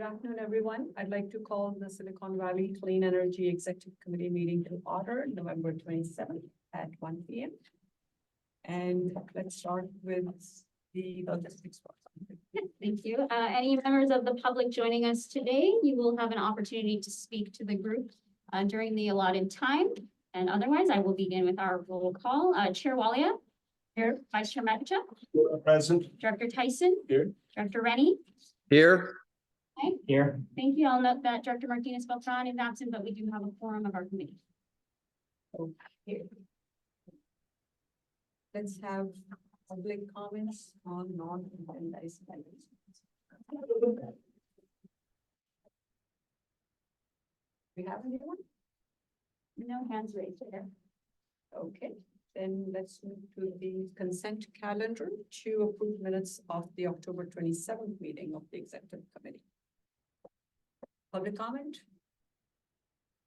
Good afternoon, everyone. I'd like to call the Silicon Valley Clean Energy Executive Committee meeting to order, November 27th at 1 p.m. And let's start with the logistics. Thank you. Any members of the public joining us today, you will have an opportunity to speak to the group during the allotted time. And otherwise, I will begin with our roll call. Chair Walia. Here. Vice Chair Makacha. Present. Director Tyson. Here. Director Rennie. Here. Okay. Here. Thank you. I'll note that Director Martinez Beltran is absent, but we do have a quorum of our committee. Okay. Let's have public comments on non-agendized items. We have anyone? No hands raised there. Okay, then let's move to the consent calendar to approve minutes of the October 27th meeting of the Executive Committee. Public comment?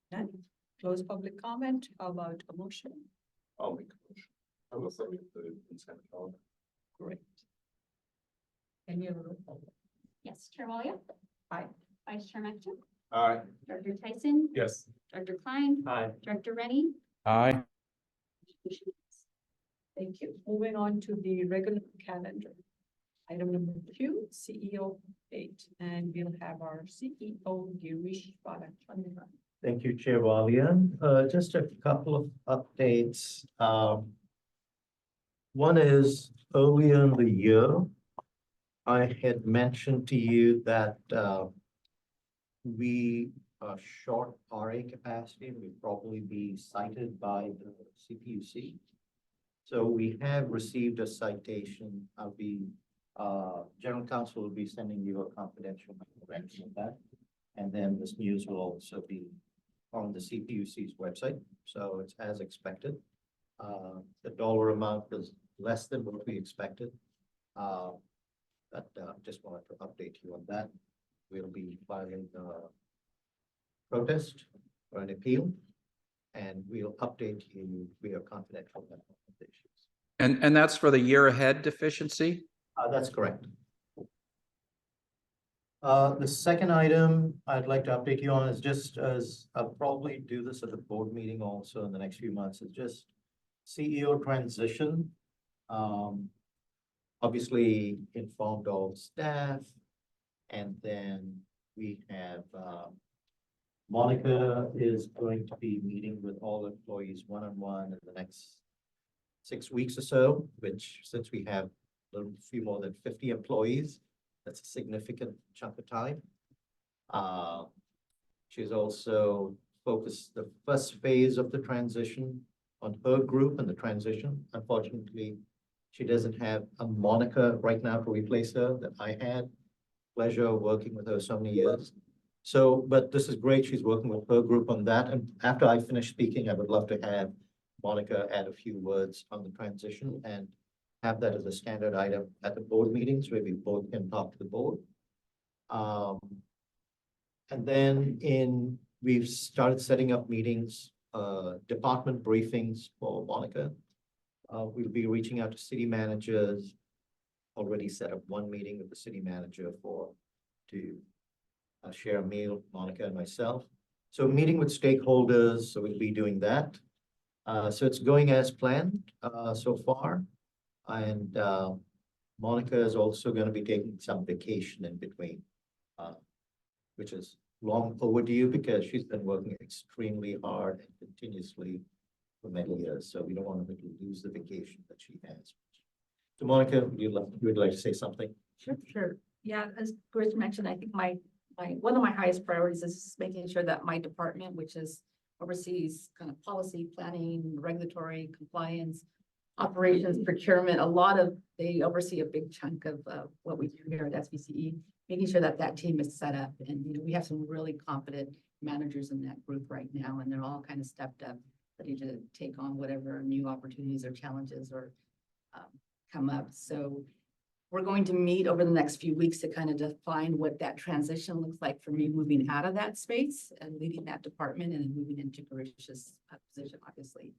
None. Close public comment. How about a motion? I'll make a motion. I will submit the consent calendar. Great. Any other roll call? Yes, Chair Walia. Aye. Vice Chair Makacha. Aye. Director Tyson. Yes. Director Klein. Aye. Director Rennie. Aye. Thank you. Moving on to the regular calendar. Item number 2, CEO update, and we'll have our CEO, Girish Balachandran. Thank you, Chair Walia. Just a couple of updates. One is earlier in the year, I had mentioned to you that we are short RA capacity and we'll probably be cited by the CPUC. So we have received a citation. General Counsel will be sending you a confidential memorandum of that. And then this news will also be on the CPUC's website. So it's as expected. The dollar amount is less than what we expected. But just wanted to update you on that. We'll be filing a protest or an appeal, and we'll update you via confidential issues. And that's for the year ahead deficiency? That's correct. The second item I'd like to update you on is just as I'll probably do this at the board meeting also in the next few months, is just CEO transition. Obviously informed all staff, and then we have Monica is going to be meeting with all employees one-on-one in the next 6 weeks or so, which since we have a few more than 50 employees, that's a significant chunk of time. She's also focused the first phase of the transition on her group and the transition. Unfortunately, she doesn't have a Monica right now to replace her that I had pleasure of working with her so many years. So, but this is great. She's working with her group on that. And after I finish speaking, I would love to have Monica add a few words on the transition and have that as a standard item at the board meetings where we both can talk to the board. And then we've started setting up meetings, department briefings for Monica. We'll be reaching out to city managers, already set up one meeting with the city manager to share a meal, Monica and myself. So meeting with stakeholders, so we'll be doing that. So it's going as planned so far. And Monica is also going to be taking some vacation in between, which is long overdue because she's been working extremely hard and continuously for many years. So we don't want her to lose the vacation that she has. So Monica, would like to say something? Sure. Yeah, as Girish mentioned, I think one of my highest priorities is making sure that my department, which oversees kind of policy, planning, regulatory compliance, operations, procurement, they oversee a big chunk of what we do here at SVCE, making sure that team is set up. And we have some really competent managers in that group right now, and they're all kind of stepped up, ready to take on whatever new opportunities or challenges or come up. So we're going to meet over the next few weeks to kind of define what that transition looks like for me moving out of that space and leading that department and then moving into Girish's position, obviously.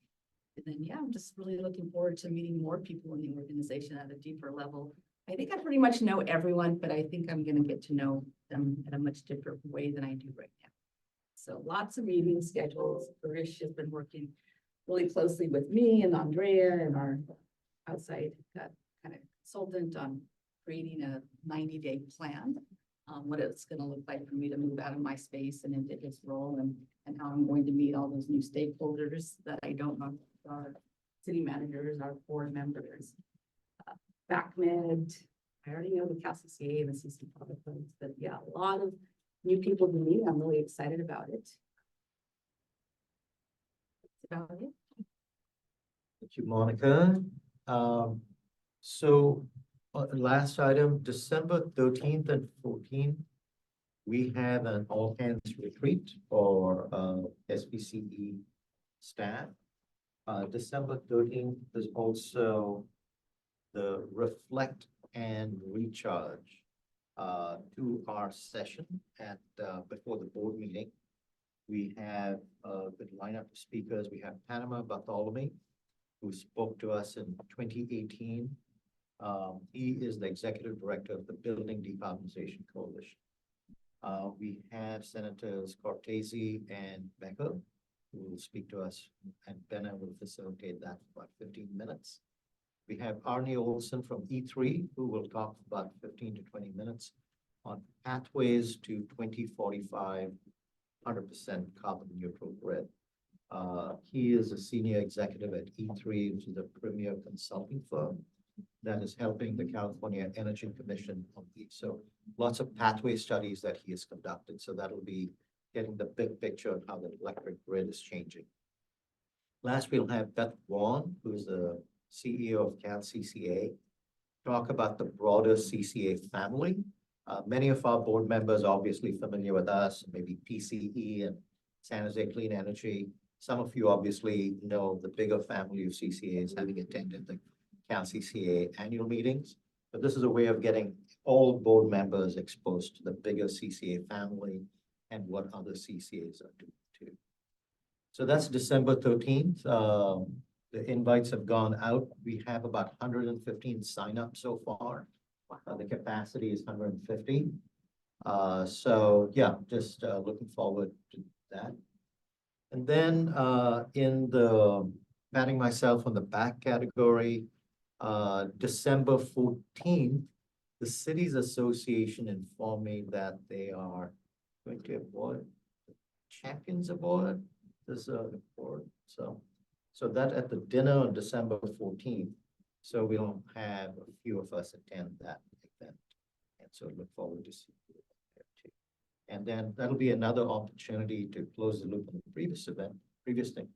And then, yeah, I'm just really looking forward to meeting more people in the organization at a deeper level I think I pretty much know everyone, but I think I'm gonna get to know them in a much different way than I do right now. So lots of meeting schedules. Harish has been working really closely with me and Andrea and our outside kind of consultant on creating a 90-day plan. What it's gonna look like for me to move out of my space and into his role and how I'm going to meet all those new stakeholders that I don't know, our city managers, our board members. BACMed, I already know the CalCCA and the CC Public Funds, but yeah, a lot of new people to meet. I'm really excited about it. That's about it. Thank you, Monica. So last item, December 13th and 14th, we have an all hands retreat for SVCE staff. December 13th is also the reflect and recharge to our session at before the board meeting. We have a good lineup of speakers. We have Panama Bartholomew, who spoke to us in 2018. He is the executive director of the Building Decarbonization Coalition. We have Senators Cortese and Becker, who will speak to us, and Benna will facilitate that for about 15 minutes. We have Arnie Olson from E3, who will talk for about 15 to 20 minutes on pathways to 2045, 100% carbon neutral grid. He is a senior executive at E3, which is a premier consulting firm that is helping the California Energy Commission on these. So lots of pathway studies that he has conducted. So that'll be getting the big picture of how the electric grid is changing. Last, we'll have Beth Vaughn, who's the CEO of CalCCA, talk about the broader CCA family. Many of our board members are obviously familiar with us, maybe PCE and San Jose Clean Energy. Some of you obviously know the bigger family of CCAs, having attended the CalCCA annual meetings. But this is a way of getting all board members exposed to the bigger CCA family and what other CCAs are doing too. So that's December 13th. The invites have gone out. We have about 115 signups so far. The capacity is 150. So yeah, just looking forward to that. And then in the patting myself on the back category, December 14th, the Cities Association informed me that they are going to award the Champions Award. This award. So that at the dinner on December 14th. So we'll have a few of us attend that event. And so look forward to seeing you there too. And then that'll be another opportunity to close the loop on the previous thing,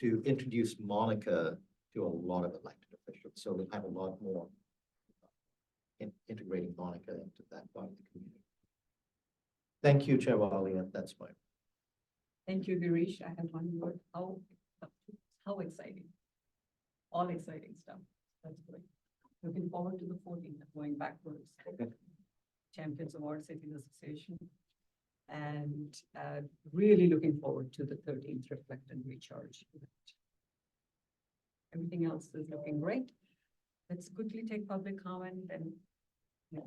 to introduce Monica to a lot of elected officials. So we'll have a lot more integrating Monica into that part of the community. Thank you, Chair Walia. That's my. Thank you, Girish. I have one word. How exciting. All exciting stuff. That's great. Looking forward to the 14th, going backwards. Champions Award Cities Association. And really looking forward to the 13th Reflect and Recharge event. Everything else is looking great. Let's quickly take public comment and yeah.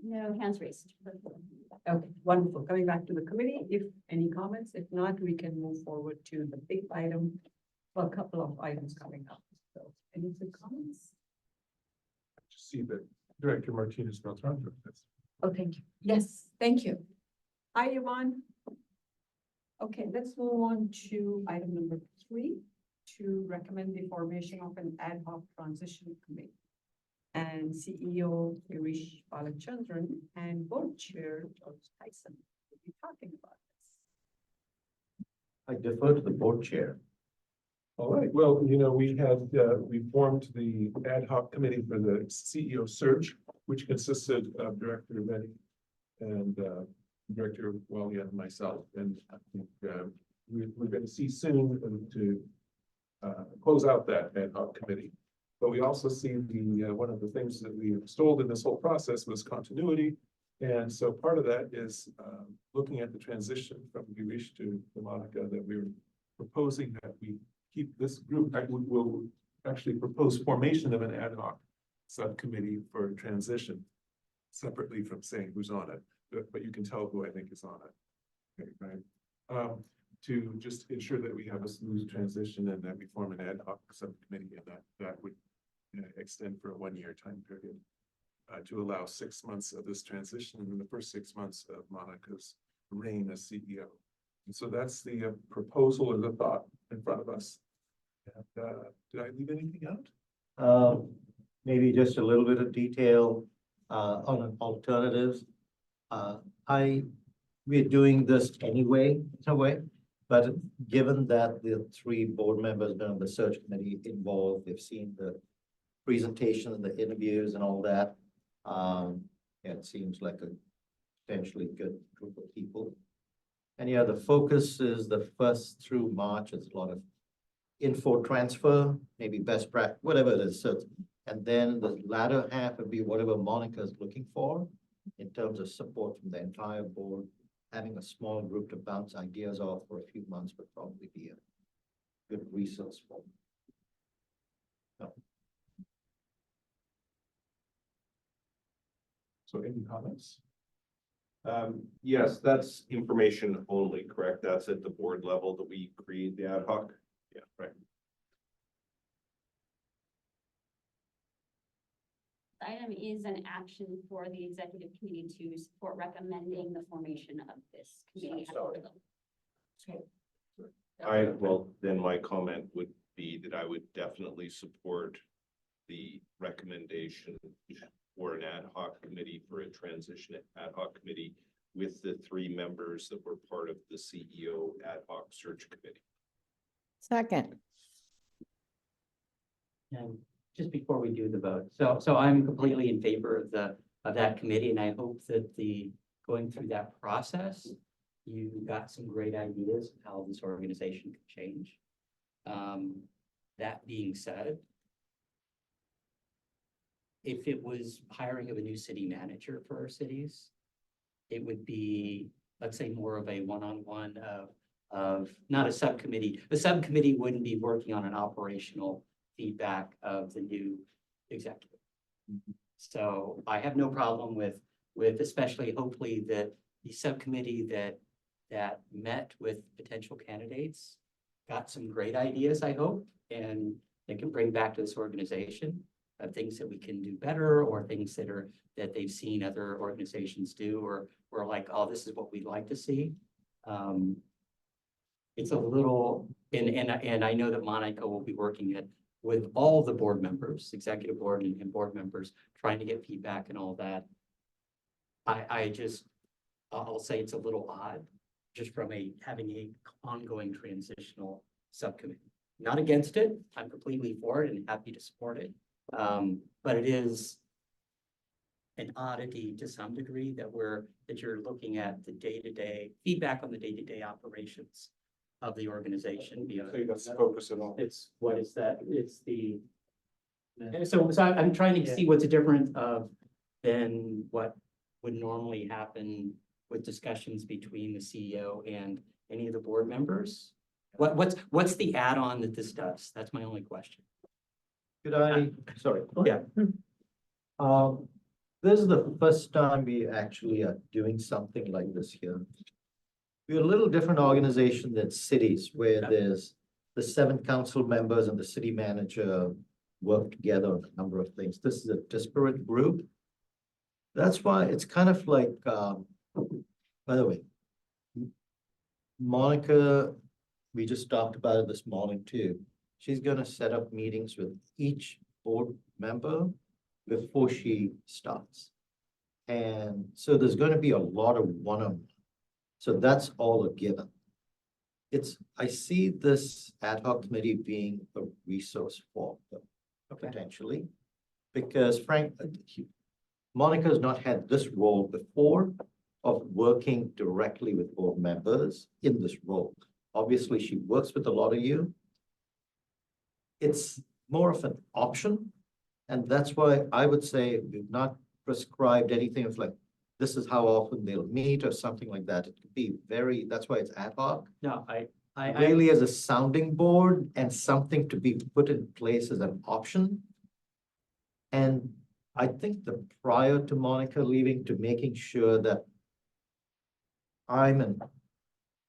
No hands raised. Okay, wonderful. Coming back to the committee, if any comments, if not, we can move forward to the big item, for a couple of items coming up. So any quick comments? See that Director Martinez Beltran. Oh, thank you. Yes, thank you. Hi, Yvonne. Okay, let's move on to item number 3, to recommend the formation of an ad hoc transition committee. And CEO Girish Balachandran and board chair George Tyson will be talking about this. I defer to the board chair. All right, well, we formed the ad hoc committee for the CEO search, which consisted of Director Reddy and Director Walia and myself. And I think we're going to see soon to close out that ad hoc committee. But we also see one of the things that we extolled in this whole process was continuity. And so part of that is looking at the transition from Girish to Monica, that we're proposing that we keep this group. actually propose formation of an ad hoc subcommittee for transition, separately from saying who's on it, but you can tell who I think is on it. Okay, right? To just ensure that we have a smooth transition and that we form an ad hoc subcommittee, and that would extend for a 1-year time period to allow 6 months of this transition and the first 6 months of Monica's reign as CEO. And so that's the proposal or the thought in front of us. And, did I leave anything out? Maybe just a little bit of detail on alternatives. We're doing this anyway, in a way, but given that the 3 board members been on the search committee involved, they've seen the presentation and the interviews and all that. It seems like a potentially good group of people. And yeah, the focus is the 1st through March. It's a lot of info transfer, maybe best practice, whatever it is. So, and then the latter half would be whatever Monica is looking for in terms of support from the entire board. Having a small group to bounce ideas off for a few months would probably be a good resource for them. So any comments? Yes, that's information only, correct? That's at the board level that we create the ad hoc. Yeah, right. Item is an action for the executive committee to support recommending the formation of this committee. Well, then my comment would be that I would definitely support the recommendation for an ad hoc committee, for a transition ad hoc committee with the 3 members that were part of the CEO ad hoc search committee. Second. And just before we do the vote, so I'm completely in favor of that committee, and I hope that going through that process, you got some great ideas of how this organization could change. That being said, if it was hiring of a new city manager for our cities, it would be, let's say, more of a one-on-one of not a subcommittee. The subcommittee wouldn't be working on an operational feedback of the new executive. So I have no problem with especially hopefully the subcommittee that met with potential candidates got some great ideas, I hope, and they can bring back to this organization of things that we can do better, or things that they've seen other organizations do, or like, oh, this is what we'd like to see. It's a little, and I know that Monica will be working with all the board members, executive board and board members, trying to get feedback and all that. I'll say it's a little odd, just from having a ongoing transitional subcommittee. Not against it, I'm completely for it and happy to support it. But it is an oddity to some degree that you're looking at the day-to-day feedback on the day-to-day operations of the organization. I think that's the focus at all. It's what is that? It's and so I'm trying to see what's different than what would normally happen with discussions between the CEO and any of the board members. What's the add-on that this does? That's my only question. Could I, sorry. Yeah. This is the first time we actually are doing something like this here. We're a little different organization than cities, where there's the 7 council members and the city manager work together on a number of things. This is a disparate group. That's why it's kind of like, by the way, Monica, we just talked about it this morning too. She's gonna set up meetings with each board member before she starts. And so there's gonna be a lot of one-on-one. So that's all a given. I see this ad hoc committee being a resource for them, potentially, because Monica's not had this role before of working directly with board members in this role. Obviously, she works with a lot of you. It's more of an option. And that's why I would say we've not prescribed anything of like, this is how often they'll meet or something like that. It could be that's why it's ad hoc. No, really as a sounding board and something to be put in place as an option. And I think the prior to Monica leaving, to making sure that I'm in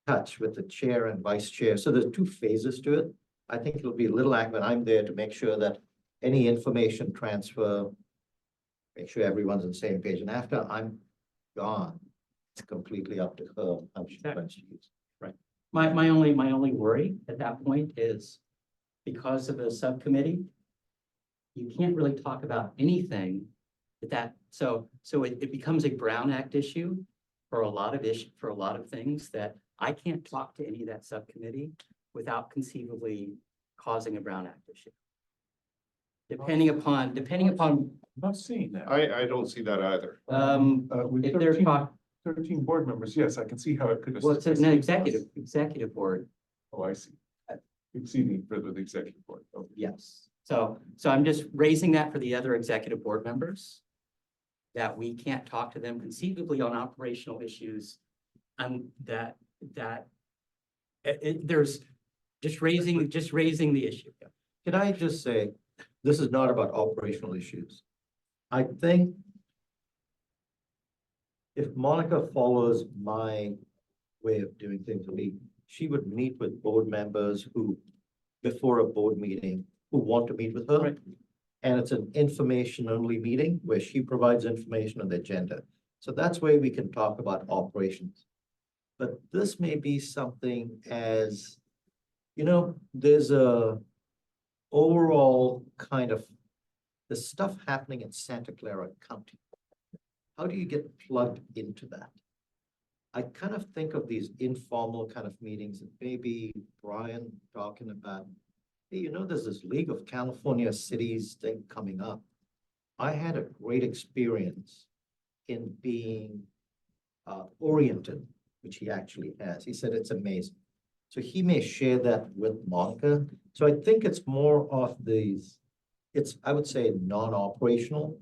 touch with the chair and vice chair. So there's two phases to it. I think it'll be a little act when I'm there to make sure that any information transfer, make sure everyone's on the same page. And after I'm gone, it's completely up to her how she wants to use. My only worry at that point is because of a subcommittee, you can't really talk about anything so it becomes a Brown Act issue for a lot of things that I can't talk to any of that subcommittee without conceivably causing a Brown Act issue. Depending upon, I'm not seeing that. I don't see that either. With if they're 13 talk, 13 board members, yes, I can see how it could. well, it's an executive board. Oh, I see. Exceeding further the executive board. Okay. Yes, so I'm just raising that for the other executive board members. That we can't talk to them conceivably on operational issues. There's just raising the issue. Can I just say, this is not about operational issues. I think if Monica follows my way of doing things, she would meet with board members who, before a board meeting, who want to meet with her. Right. And it's an information-only meeting where she provides information on the agenda. So that's where we can talk about operations. But this may be something as, there's a overall kind of the stuff happening in Santa Clara County. How do you get plugged into that? I kind of think of these informal kind of meetings and maybe Brian talking about, hey, there's this League of California Cities thing coming up. I had a great experience in being oriented, which he actually has. He said it's amazing. So he may share that with Monica. So I think it's more of these, I would say, non-operational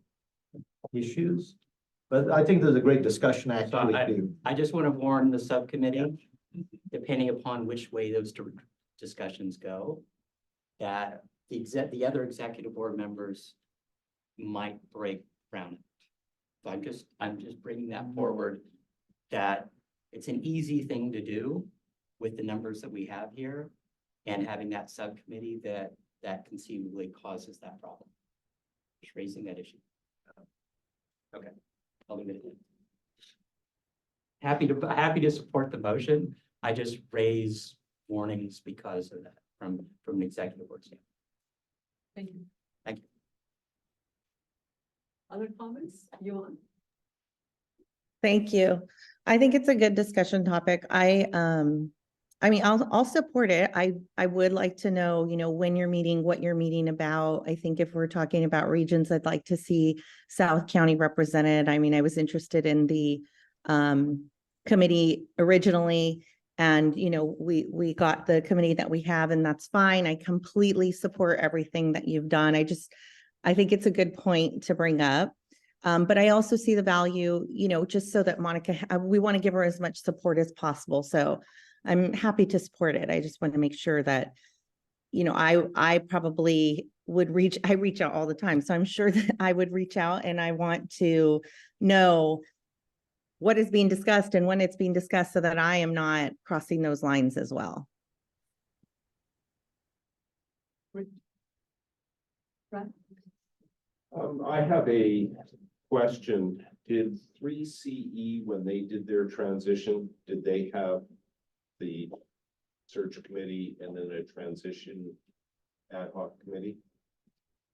issues. But I think there's a great discussion actually. I just want to warn the subcommittee, depending upon which way those discussions go, that the other executive board members might break ground. So I'm just bringing that forward, that it's an easy thing to do with the numbers that we have here and having that subcommittee that conceivably causes that problem. Just raising that issue. Okay, I'll leave it at that. Happy to support the motion. I just raise warnings because of that from an executive board standpoint. Thank you. Thank you. Other comments? Yuan? Thank you. I think it's a good discussion topic. I'll support it. I would like to know, when you're meeting, what you're meeting about. I think if we're talking about regions, I'd like to see South County represented. I was interested in the committee originally, and we got the committee that we have, and that's fine. I completely support everything that you've done. I think it's a good point to bring up. But I also see the value, just so that Monica, we want to give her as much support as possible. So I'm happy to support it. I just want to make sure that, I probably would I reach out all the time. So I'm sure that I would reach out, and I want to know what is being discussed and when it's being discussed so that I am not crossing those lines as well. Right. I have a question. Did 3CE, when they did their transition, did they have the search committee and then a transition ad hoc committee?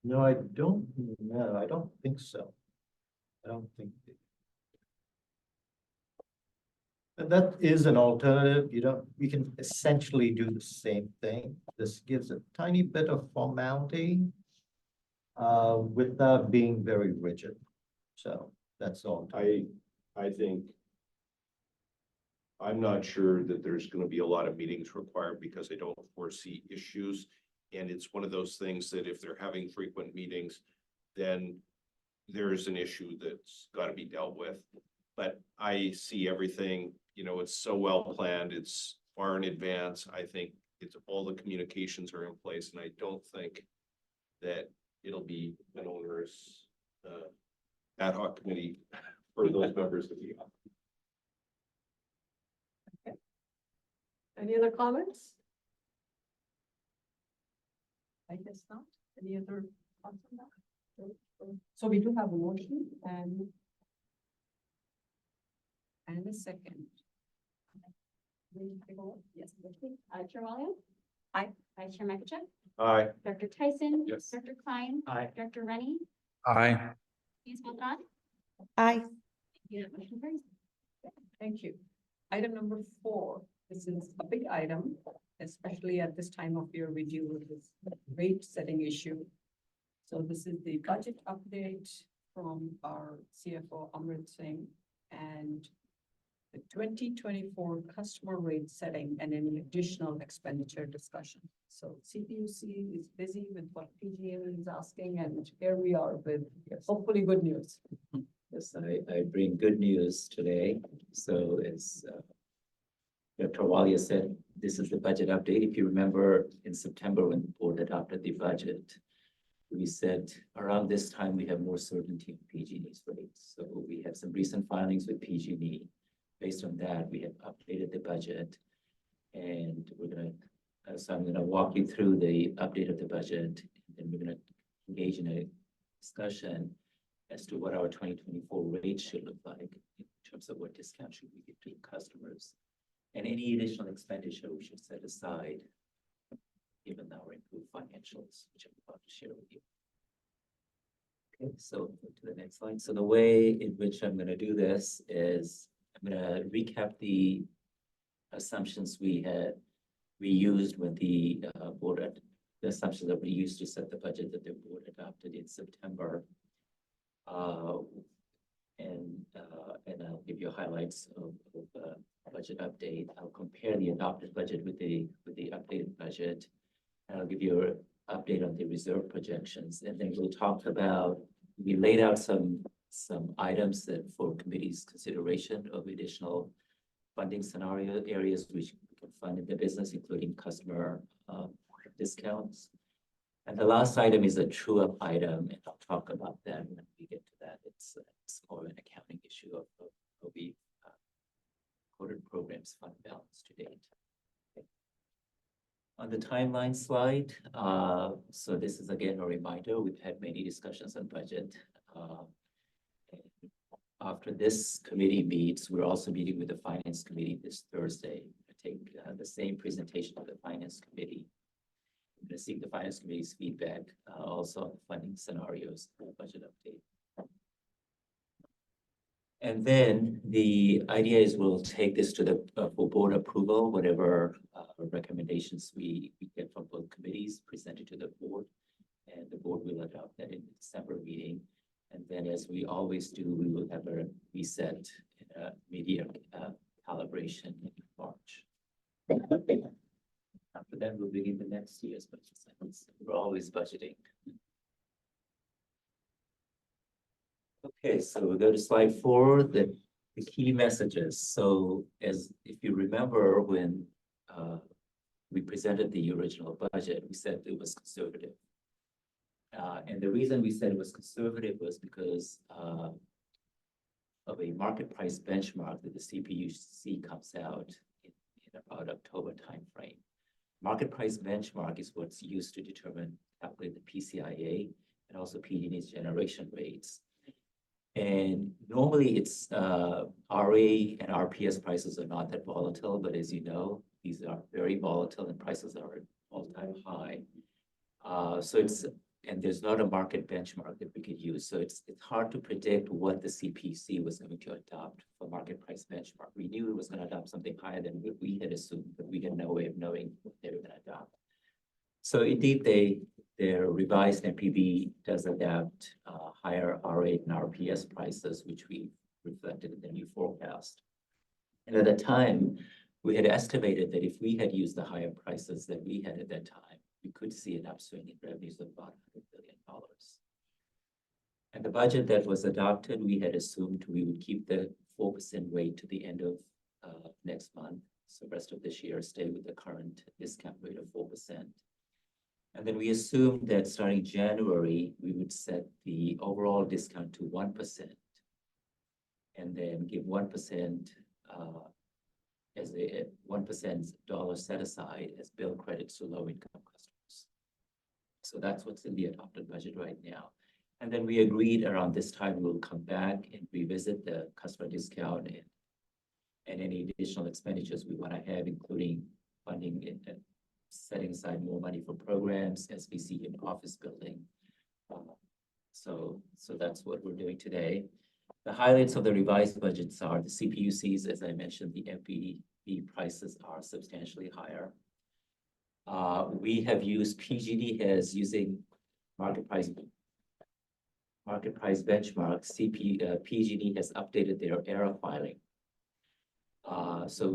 No, I don't know. I don't think so. I don't think. And that is an alternative. You can essentially do the same thing. This gives a tiny bit of formality without being very rigid. So that's all. I think I'm not sure that there's going to be a lot of meetings required because I don't foresee issues. And it's one of those things that if they're having frequent meetings, then there's an issue that's got to be dealt with. But I see everything, it's so well planned. It's far in advance. I think it's all the communications are in place, and I don't think that it'll be an onerous ad hoc committee for those members to be on. Any other comments? I guess not. Any other thoughts on that? So we do have a motion and a second. Yes. Chair Walliams? Aye. Vice Chair McIntyre? Aye. Director Tyson? Yes. Director Klein? Aye. Director Rennie? Aye. Ms. Beltran? Aye. Thank you. That motion carries. Thank you. Item number 4, this is a big item, especially at this time of year, we deal with this rate setting issue. So this is the budget update from our CFO Amrit Singh and the 2024 customer rate setting and any additional expenditure discussion. So CPUC is busy with what PGA is asking, and here we are with hopefully good news. Yes, I bring good news today. So as Dr. Walia said, this is the budget update. If you remember in September when the board adopted the budget, we said around this time we have more certainty in PG&E's rates. So we have some recent filings with PG&E. Based on that, we have updated the budget, and we're gonna. So I'm gonna walk you through the update of the budget, and we're gonna engage in a discussion as to what our 2024 rates should look like in terms of what discount should we give to customers, and any additional expenditure we should set aside given our improved financials, which I'm about to share with you. Okay, so go to the next slide. So the way in which I'm going to do this is I'm going to recap the assumptions we used when the the assumptions that we used to set the budget that the board adopted in September. And I'll give you highlights of budget update. I'll compare the adopted budget with the updated budget. And I'll give you an update on the reserve projections. And then we'll talk about, we laid out some items that for committee's consideration of additional funding scenario areas which we can fund in the business, including customer discounts. And the last item is a true-up item, and I'll talk about that when we get to that. It's more of an accounting issue of the coded programs fund balance to date. Okay. On the timeline slide, so this is again a reminder, we've had many discussions on budget. After this committee meets, we're also meeting with the Finance Committee this Thursday. I take the same presentation to the Finance Committee. I'm going to seek the Finance Committee's feedback, also on funding scenarios for budget update. And then the idea is we'll take this to the for board approval, whatever recommendations we get from both committees presented to the board, and the board will adopt that in the December meeting. And then, as we always do, we will have a reset media calibration in March. After that, we'll begin the next year's budget cycles. We're always budgeting. Okay, so we'll go to slide 4, the key messages. So as if you remember when we presented the original budget, we said it was conservative. And the reason we said it was conservative was because of a market price benchmark that the CPUC comes out in about October timeframe. Market price benchmark is what's used to calculate the PCIA and also PG&E's generation rates. And normally it's RA and RPS prices are not that volatile, but as you know, these are very volatile and prices are all-time high. And there's not a market benchmark that we could use. So it's hard to predict what the CPC was going to adopt for market price benchmark. We knew it was going to adopt something higher than what we had assumed, but we had no way of knowing what they were going to adopt. So indeed, their revised MPB does adapt higher R8 and RPS prices, which we reflected in the new forecast. And at the time, we had estimated that if we had used the higher prices that we had at that time, we could see an upswing in revenues of about $100 billion. And the budget that was adopted, we had assumed we would keep the 4% rate to the end of next month. So rest of this year, stay with the current discount rate of 4%. And then we assumed that starting January, we would set the overall discount to 1%. And then give 1% as a 1% dollar set aside as bill credits to low income customers. So that's what's in the adopted budget right now. And then we agreed around this time, we'll come back and revisit the customer discount and any additional expenditures we want to have, including funding and setting aside more money for programs, SVCE and office building. So that's what we're doing today. The highlights of the revised budgets are the CPUCs, as I mentioned, the FBB prices are substantially higher. We have used PG&E as using market price benchmark. PG&E has updated their ERA filing. So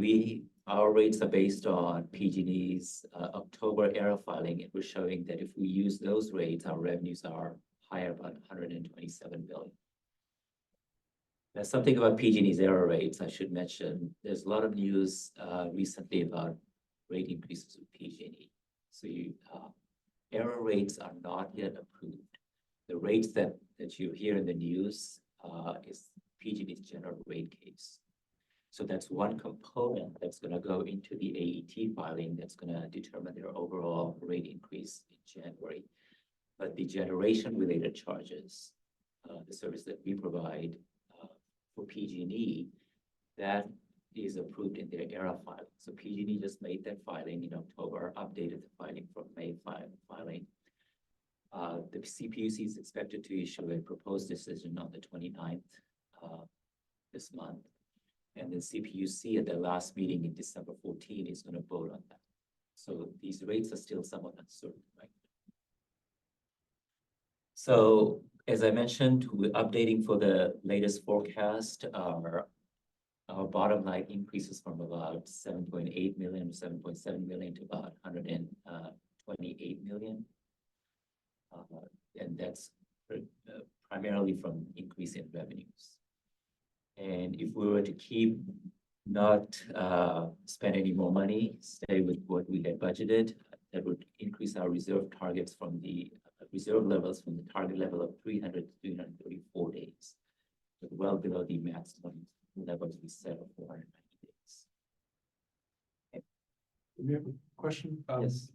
our rates are based on PG&E's October ERA filing, and we're showing that if we use those rates, our revenues are higher, about 127 billion. Now, something about PG&E's ERA rates I should mention. There's a lot of news recently about rate increases with PG&E. So ERA rates are not yet approved. The rates that you hear in the news is PG&E's general rate case. So that's one component that's going to go into the AET filing that's going to determine their overall rate increase in January. But the generation related charges, the service that we provide for PG&E, that is approved in their ERA filing. So PG&E just made that filing in October, updated the filing from May filing. The CPUC is expected to issue a proposed decision on the 29th this month. And then CPUC at their last meeting in December 14 is going to vote on that. So these rates are still somewhat uncertain, right? So as I mentioned, we're updating for the latest forecast. Our bottom line increases from about 7.8 million, 7.7 million to about 128 million. And that's primarily from increase in revenues. And if we were to keep not spend any more money, stay with what we had budgeted, that would increase our reserve targets from the reserve levels from the target level of 300 to 334 days, but well below the maximum levels we set of 490 days. Do you have a question? Yes.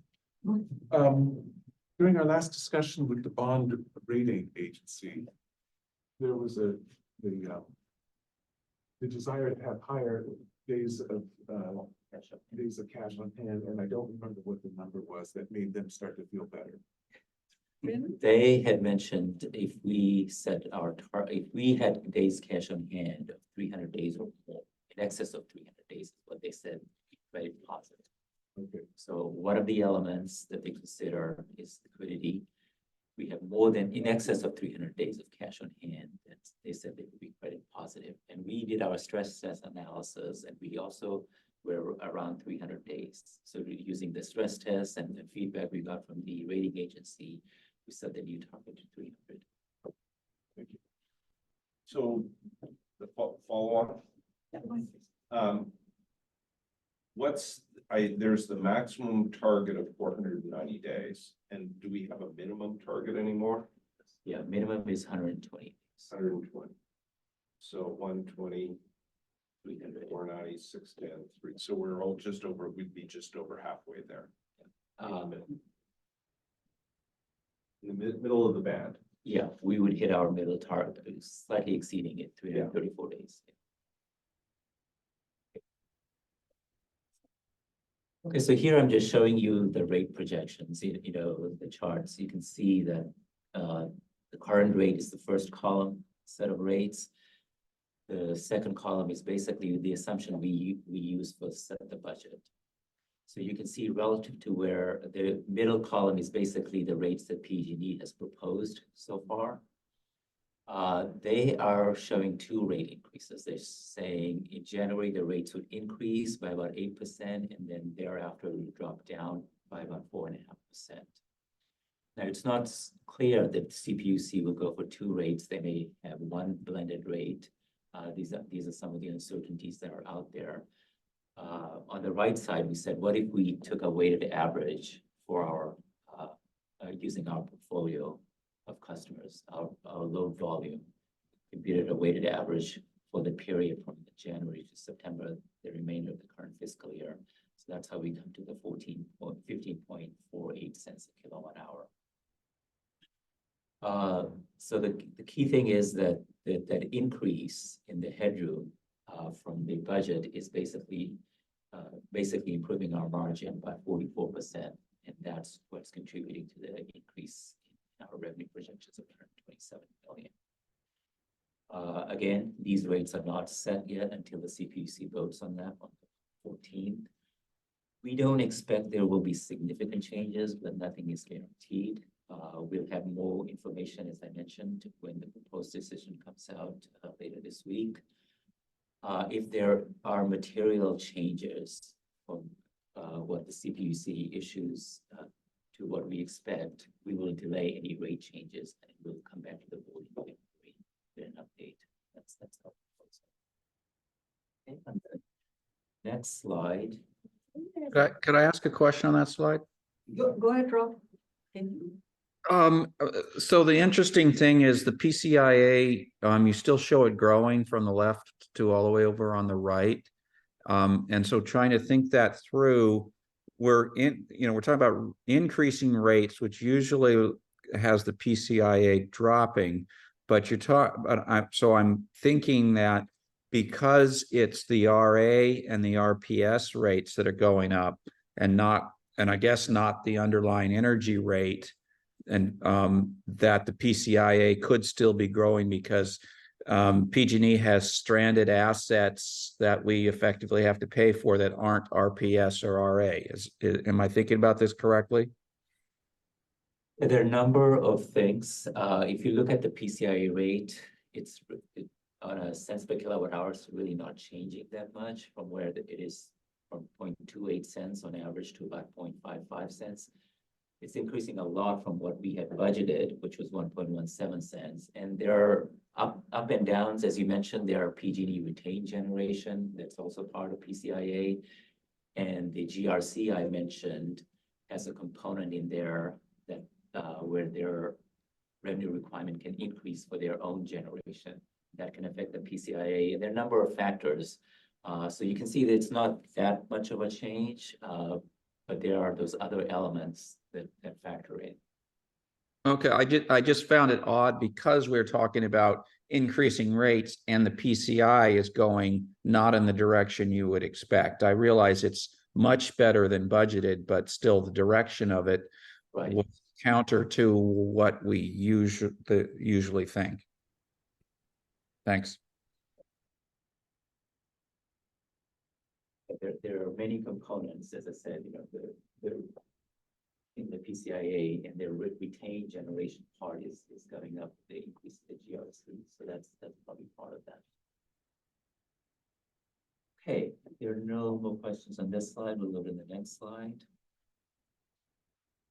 During our last discussion with the bond rating agency, there was the desire to have higher days of cash on hand, and I don't remember what the number was that made them start to feel better. They had mentioned if we if we had days cash on hand of 300 days or more, in excess of 300 days, is what they said, very positive. Okay. So one of the elements that they consider is liquidity. We have more than in excess of 300 days of cash on hand. And they said they would be credit positive. And we did our stress test analysis, and we also were around 300 days. So using the stress test and the feedback we got from the rating agency, we set the new target to 300. Thank you. So the follow on. There's the maximum target of 490 days. And do we have a minimum target anymore? Yeah, minimum is 120. 120. So 120, 300, 490, 610, 3. So we're all just over, we'd be just over halfway there. In the middle of the band. Yeah, we would hit our middle target, slightly exceeding it, 334 days. Okay, so here I'm just showing you the rate projections, the charts. You can see that the current rate is the first column set of rates. The second column is basically the assumption we use for set the budget. So you can see relative to where the middle column is basically the rates that PG&E has proposed so far. They are showing two rate increases. They're saying in January, the rates would increase by about 8%, and then thereafter it would drop down by about 4.5%. Now, it's not clear that CPUC will go for two rates. They may have one blended rate. These are some of the uncertainties that are out there. On the right side, we said, what if we took a weighted average for our, using our portfolio of customers, our load volume, computed a weighted average for the period from January to September, the remainder of the current fiscal year. So that's how we come to the 15.48 cents a kilowatt hour. So the key thing is that that increase in the headroom from the budget is basically improving our margin by 44%, and that's what's contributing to the increase in our revenue projections of 127 million. Again, these rates are not set yet until the CPUC votes on that on the 14th. We don't expect there will be significant changes, but nothing is guaranteed. We'll have more information, as I mentioned, when the proposed decision comes out later this week. If there are material changes from what the CPUC issues to what we expect, we will delay any rate changes and we'll come back to the board with an update. That's how it goes. Okay, on the next slide. Could I ask a question on that slide? Go ahead, Rob. Thank you. So the interesting thing is the PCIA, you still show it growing from the left to all the way over on the right. And so trying to think that through, we're talking about increasing rates, which usually has the PCIA dropping, but so I'm thinking that because it's the RA and the RPS rates that are going up and I guess not the underlying energy rate, and that the PCIA could still be growing because PG&E has stranded assets that we effectively have to pay for that aren't RPS or RA. Am I thinking about this correctly? There are a number of things. If you look at the PCIA rate, it's on a cents per kilowatt hour, it's really not changing that much from where it is from 0.28 cents on average to about 0.55 cents. It's increasing a lot from what we had budgeted, which was 1.17 cents. And there are up and downs, as you mentioned. There are PG&E retained generation that's also part of PCIA, and the GRC I mentioned has a component in there that where their revenue requirement can increase for their own generation. That can affect the PCIA, and there are a number of factors. So you can see that it's not that much of a change, but there are those other elements that factor in. Okay, I just found it odd because we're talking about increasing rates and the PCI is going not in the direction you would expect. I realize it's much better than budgeted, but still the direction of it was counter to what we usually think. Thanks. There are many components, as I said, in the PCIA, and their retained generation part is coming up. They increase the GRC, so that's probably part of that. Okay, if there are no more questions on this slide, we'll go to the next slide.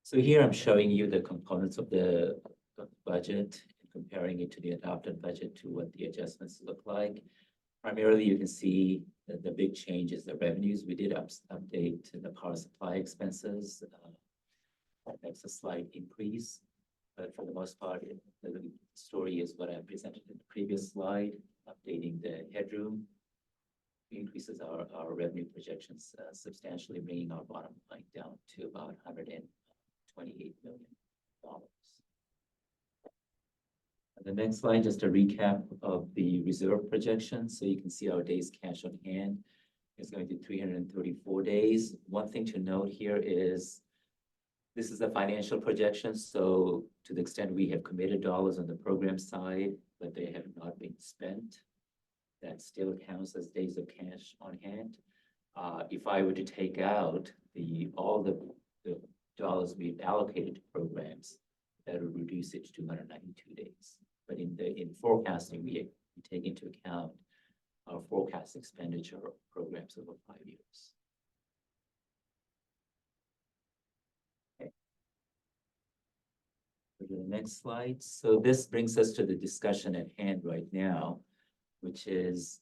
So here I'm showing you the components of the budget and comparing it to the adopted budget to what the adjustments look like. Primarily, you can see that the big change is the revenues. We did update the power supply expenses. That's a slight increase, but for the most part, the story is what I presented in the previous slide, updating the headroom. Increases our revenue projections substantially, bringing our bottom line down to about $128 million. On the next slide, just a recap of the reserve projections. So you can see our days cash on hand is going to 334 days. One thing to note here is this is a financial projection. So to the extent we have committed dollars on the program side, but they have not been spent, that still counts as days of cash on hand. If I were to take out all the dollars we've allocated to programs, that would reduce it to 292 days. But in forecasting, we take into account our forecast expenditure of programs over 5 years. Okay. Go to the next slide. So this brings us to the discussion at hand right now, which is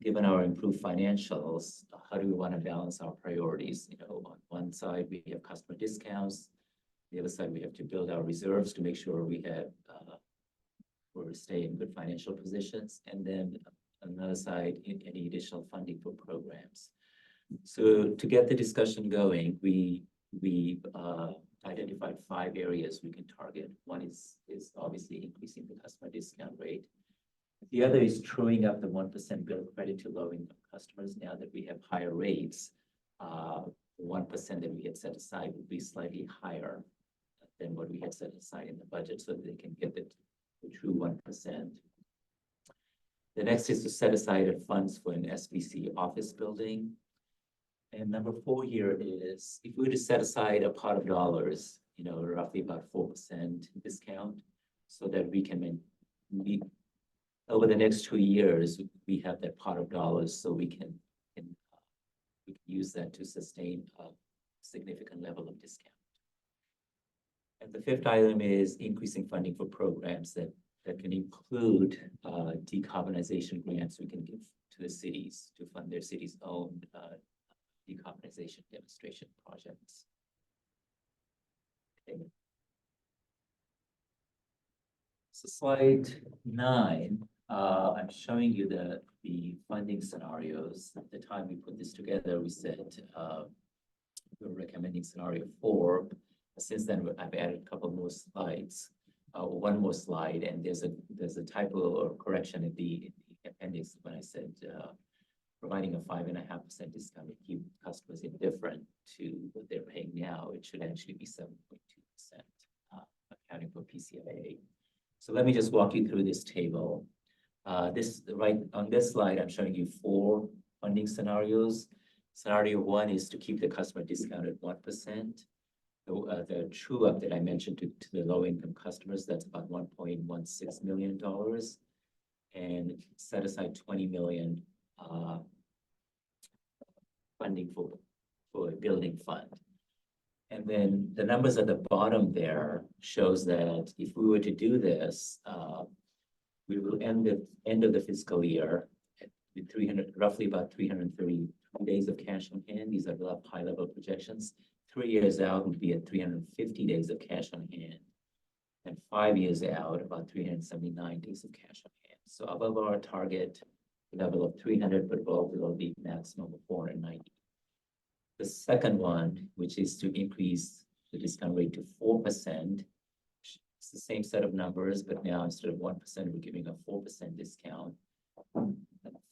given our improved financials, how do we want to balance our priorities? You know, on one side, we have customer discounts. The other side, we have to build our reserves to make sure we have, we stay in good financial positions. And then on the other side, any additional funding for programs. So to get the discussion going, we identified 5 areas we can target. One is obviously increasing the customer discount rate. The other is truing up the 1% bill credit to low-income customers. Now that we have higher rates, the 1% that we had set aside would be slightly higher than what we had set aside in the budget, so that they can get the true 1%. The next is to set aside funds for an SVCE office building. And number 4 here is, if we were to set aside a pot of dollars, you know, roughly about 4% discount, so that we can meet over the next 2 years, we have that pot of dollars, so we can use that to sustain a significant level of discount. And the 5th item is increasing funding for programs that can include decarbonization grants we can give to the cities to fund their city's own decarbonization demonstration projects. Okay. So slide 9, I'm showing you the funding scenarios. At the time we put this together, we said we were recommending scenario 4. Since then, I've added a couple more slides, one more slide, and there's a typo or correction in the appendix when I said providing a 5.5% discount to keep customers indifferent to what they're paying now. It should actually be 7.2%, accounting for PCIA. So let me just walk you through this table. Right on this slide, I'm showing you 4 funding scenarios. Scenario 1 is to keep the customer discount at 1%. The true up that I mentioned to the low income customers, that's about $1.16 million, and set aside $20 million funding for a building fund. And then the numbers at the bottom there shows that if we were to do this, we will end of the fiscal year with roughly about 330 days of cash on hand. These are the high level projections. 3 years out would be at 350 days of cash on hand. And 5 years out, about 379 days of cash on hand. So above our target level of 300, but well below the maximum of 490. The second one, which is to increase the discount rate to 4%. It's the same set of numbers, but now instead of 1%, we're giving a 4% discount. The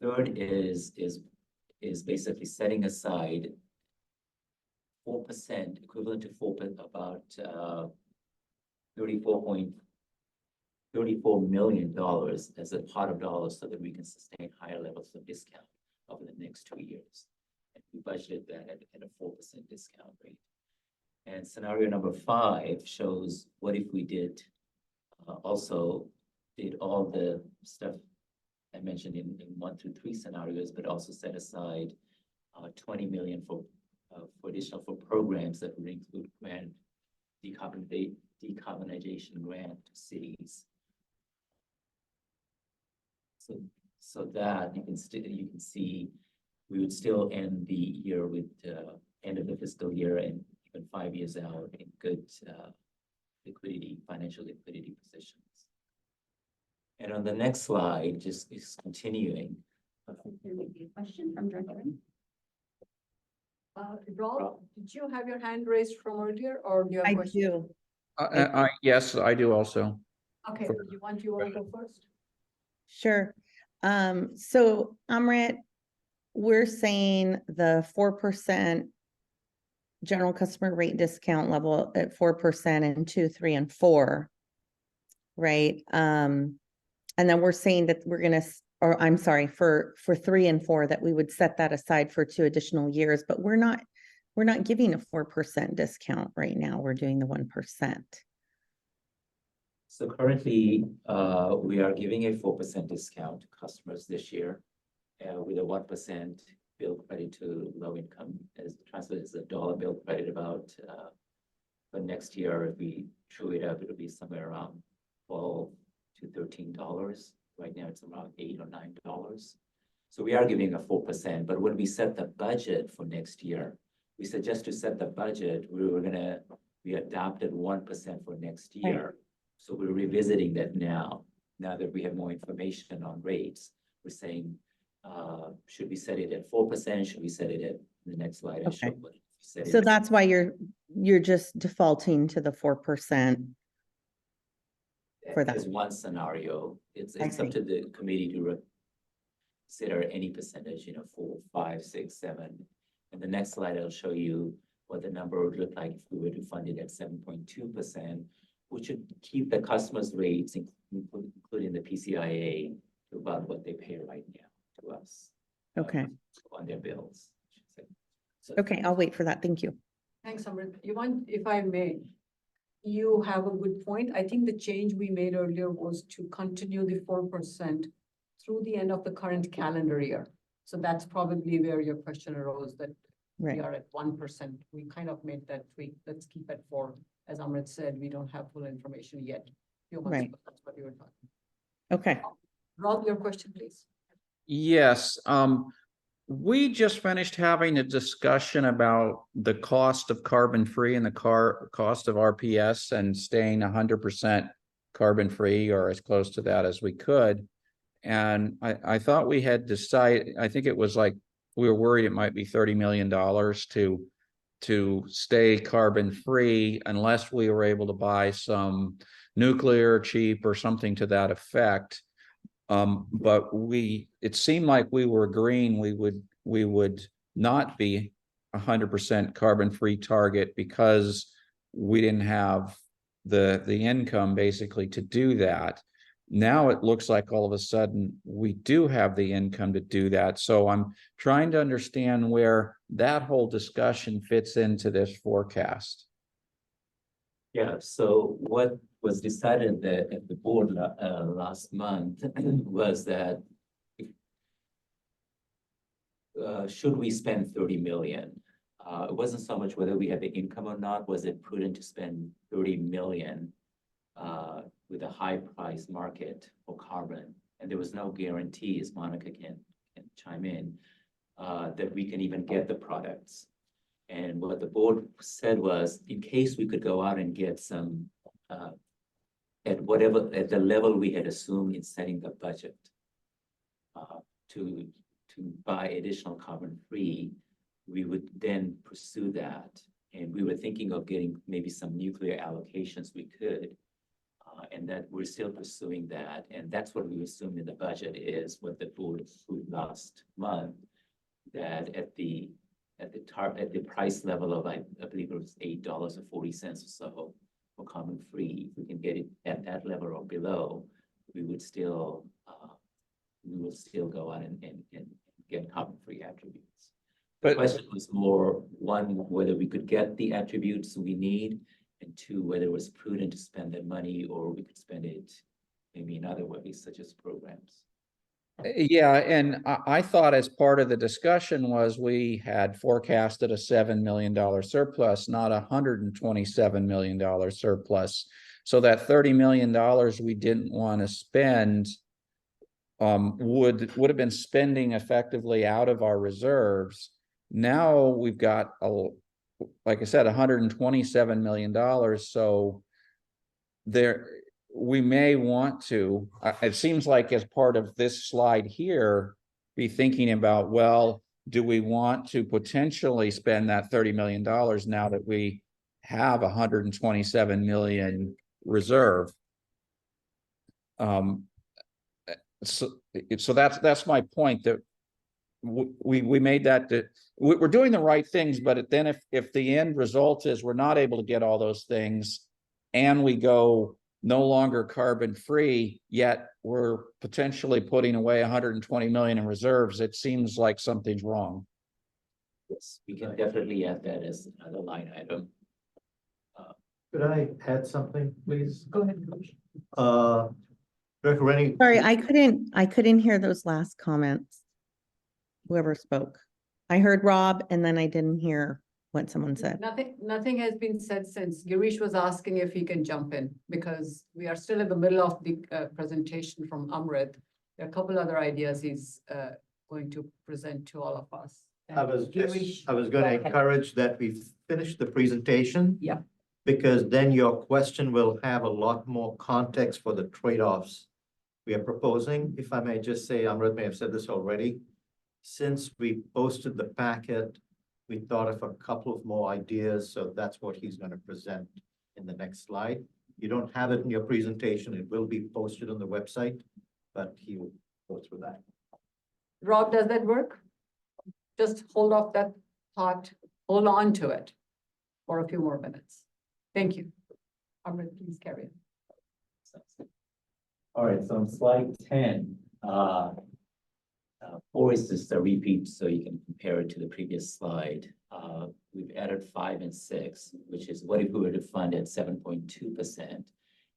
third is basically setting aside 4%, equivalent to 4%, about $34 million as a pot of dollars, so that we can sustain higher levels of discount over the next 2 years. And we budgeted that at a 4% discount rate. And scenario number 5 shows what if we did also did all the stuff I mentioned in 1 through 3 scenarios, but also set aside $20 million for additional for programs that would include grant decarbonization grant to cities. So that you can see we would still end the year with end of the fiscal year and even 5 years out in good financial liquidity positions. And on the next slide, just is continuing. There may be a question from Director. Rob, did you have your hand raised from earlier, or do you have a I question? do. Yes, I do also. Okay, do you want to go first? Sure. So Amrit, we're saying the 4% general customer rate discount level at 4% in 2, 3, and 4. Right. And then we're saying that we're going to, or I'm sorry, for 3 and 4, that we would set that aside for 2 additional years, but we're not giving a 4% discount right now. We're doing the 1%. So currently, we are giving a 4% discount to customers this year, with a 1% bill credit to low income, as translated as a dollar bill credit about. But next year, if we true it up, it'll be somewhere around $12 to $13. Right now, it's around $8 or $9. So we are giving a 4%, but when we set the budget for next year, we said just to set the budget, we adopted 1% for next year. So we're revisiting that now that we have more information on rates. We're saying, should we set it at 4%? Should we set it at the next slide? I Okay. showed what we set it So at. that's why you're just defaulting to the 4%. for that. As one scenario, it's I up see. to the committee to consider any percentage, 4, 5, 6, 7. And the next slide, I'll show you what the number would look like if we were to fund it at 7.2%, which would keep the customers' rates, including the PCIA, to about what they pay right now to us. Okay. On their bills. I should say. So- Okay, I'll wait for that. Thank you. Thanks, Amrit. If I may, you have a good point. I think the change we made earlier was to continue the 4% through the end of the current calendar year. So that's probably where your question arose, that we Right. are at 1%. We kind of made that tweak. Let's keep at 4. As Amrit said, we don't have full information yet. Few months Right. ago, that's what you were talking. Okay. Rob, your question, please. Yes, we just finished having a discussion about the cost of carbon free and the cost of RPS and staying 100% carbon free or as close to that as we could. And I thought we had decided, I think it was like, we were worried it might be $30 million to stay carbon free unless we were able to buy some nuclear cheap or something to that effect. But it seemed like we were agreeing we would not be 100% carbon-free target because we didn't have the income basically to do that. Now it looks like all of a sudden we do have the income to do that. So I'm trying to understand where that whole discussion fits into this forecast. Yeah, so what was decided at the board last month was that should we spend 30 million? It wasn't so much whether we had the income or not, was it prudent to spend 30 million with a high price market for carbon? And there was no guarantees, Monica can chime in, that we can even get the products. And what the board said was, in case we could go out and get some, at the level we had assumed in setting the budget, to buy additional carbon free, we would then pursue that. And we were thinking of getting maybe some nuclear allocations we could, and that we're still pursuing that. And that's what we assumed in the budget is what the board approved last month, that at the price level of, I believe it was $8.40 or so for carbon free, if we can get it at that level or below, we will still go out and get carbon free attributes. The But question was more, one, whether we could get the attributes we need, and 2, whether it was prudent to spend that money or we could spend it maybe in other ways, such as programs. yeah, and I thought as part of the discussion was we had forecasted a $7 million surplus, not a $127 million surplus. So that $30 million we didn't want to spend would have been spending effectively out of our reserves. Now we've got like I said, $127 million. So we may want to, it seems like as part of this slide here, be thinking about, well, do we want to potentially spend that $30 million now that we have $127 million reserve? So that's my point, that we made that we're doing the right things, but then if the end result is we're not able to get all those things and we go no longer carbon free, yet we're potentially putting away 120 million in reserves, it seems like something's wrong. Yes, we can definitely add that as another line item. Could I add something, please? Go ahead. Director Rennie. Sorry, I couldn't hear those last comments. Whoever spoke. I heard Rob and then I didn't hear what someone said. Nothing has been said since. Girish was asking if he can jump in because we are still in the middle of the presentation from Amrit. There are a couple other ideas he's going to present to all of us. I was And Girish, just, I was going go to ahead. encourage that we finish the presentation. Yeah. Because then your question will have a lot more context for the trade-offs we are proposing. If I may just say, Amrit may have said this already. Since we posted the packet, we thought of a couple of more ideas, so that's what he's going to present in the next slide. You don't have it in your presentation. It will be posted on the website, but he will go through that. Rob, does that work? Just hold off that thought, hold on to it for a few more minutes. Thank you. Amrit, please carry on. All right, so on slide 10, 4 is just a repeat, so you can compare it to the previous slide. We've added 5 and 6, which is what if we were to fund at 7.2%?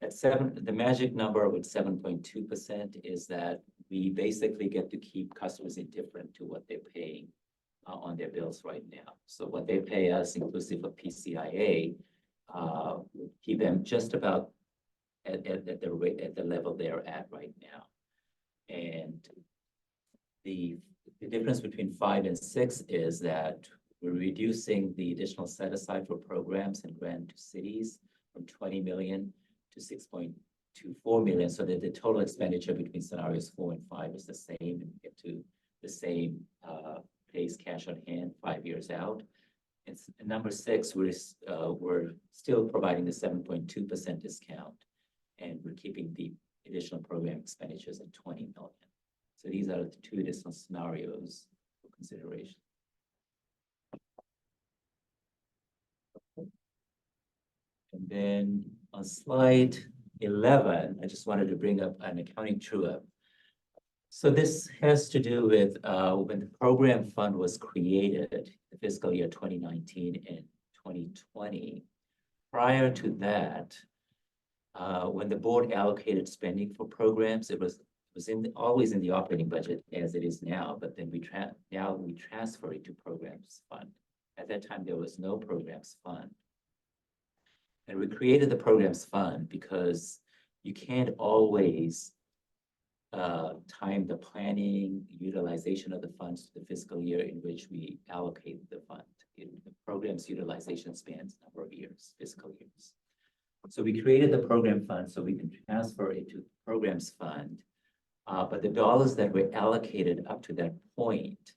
At 7, the magic number with 7.2% is that we basically get to keep customers indifferent to what they're paying on their bills right now. So what they pay us, inclusive of PCIA, keep them just about at the rate, at the level they're at right now. And the difference between 5 and 6 is that we're reducing the additional set aside for programs and grant to cities from 20 million to 6.24 million, so that the total expenditure between scenarios 4 and 5 is the same, and we get to the same pays cash on hand 5 years out. It's number 6, we're still providing the 7.2% discount, and we're keeping the additional program expenditures at 20 million. So these are the 2 additional scenarios for consideration. And then on slide 11, I just wanted to bring up an accounting true-up. So this has to do with when the program fund was created, the fiscal year 2019 and 2020. Prior to that, when the board allocated spending for programs, it was always in the operating budget as it is now, but then we transfer it to programs fund. At that time, there was no programs fund. And we created the programs fund because you can't always time the planning, utilization of the funds to the fiscal year in which we allocate the fund. The program's utilization spans a number of years, fiscal years. So we created the program fund so we can transfer it to the programs fund. But the dollars that were allocated up to that point,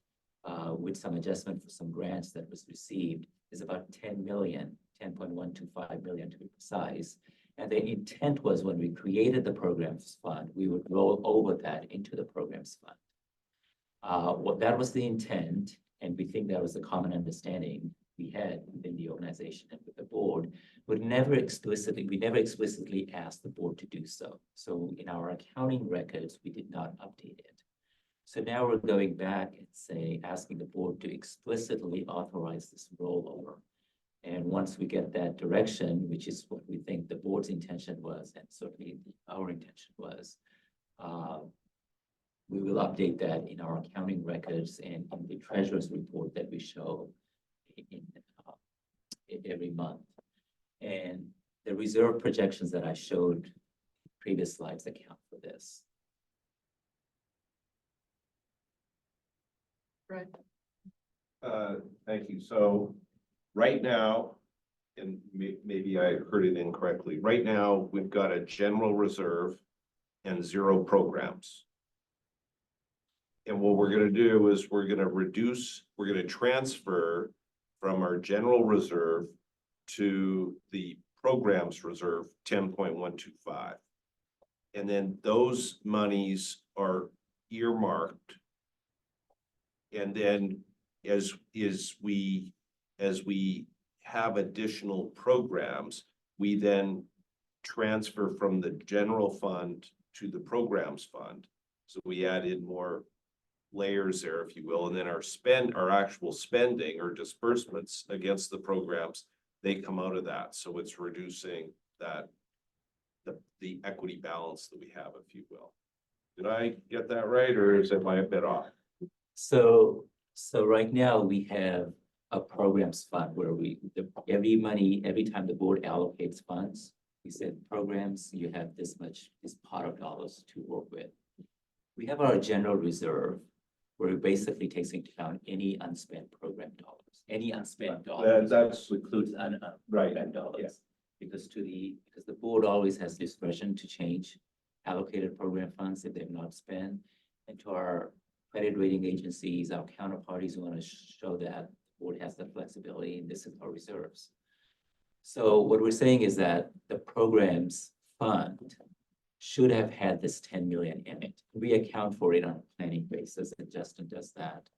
with some adjustment for some grants that was received, is about 10 million, 10.125 million to be precise. And the intent was when we created the programs fund, we would roll over that into the programs fund. That was the intent, and we think that was a common understanding we had within the organization and with the board. We never explicitly asked the board to do so. So in our accounting records, we did not update it. So now we're going back and asking the board to explicitly authorize this rollover. And once we get that direction, which is what we think the board's intention was, and certainly our intention was, we will update that in our accounting records and in the treasurer's report that we show in every month. And the reserve projections that I showed previous slides account for this. Right. Thank you. So right now, and maybe I heard it incorrectly, right now, we've got a general reserve and 0 programs. And what we're gonna do is we're gonna transfer from our general reserve to the programs reserve 10.125. And then those monies are earmarked. And then as we have additional programs, we then transfer from the general fund to the programs fund. So we add in more layers there, if you will, and then our actual spending or disbursements against the programs, they come out of that. So it's reducing that, the equity balance that we have, if you will. Did I get that right, or is it a bit off? So right now we have a programs fund where every time the board allocates funds, we said programs, you have this pot of dollars to work with. We have our general reserve, where it basically takes into account any unspent program dollars, any unspent dollars. That's Includes right, program yeah. dollars. Because the board always has discretion to change allocated program funds if they've not spent. And to our credit rating agencies, our counterparties, we want to show that the board has the flexibility and this is our reserves. So what we're saying is that the programs fund should have had this 10 million in it. We account for it on a planning basis, and Justin does that.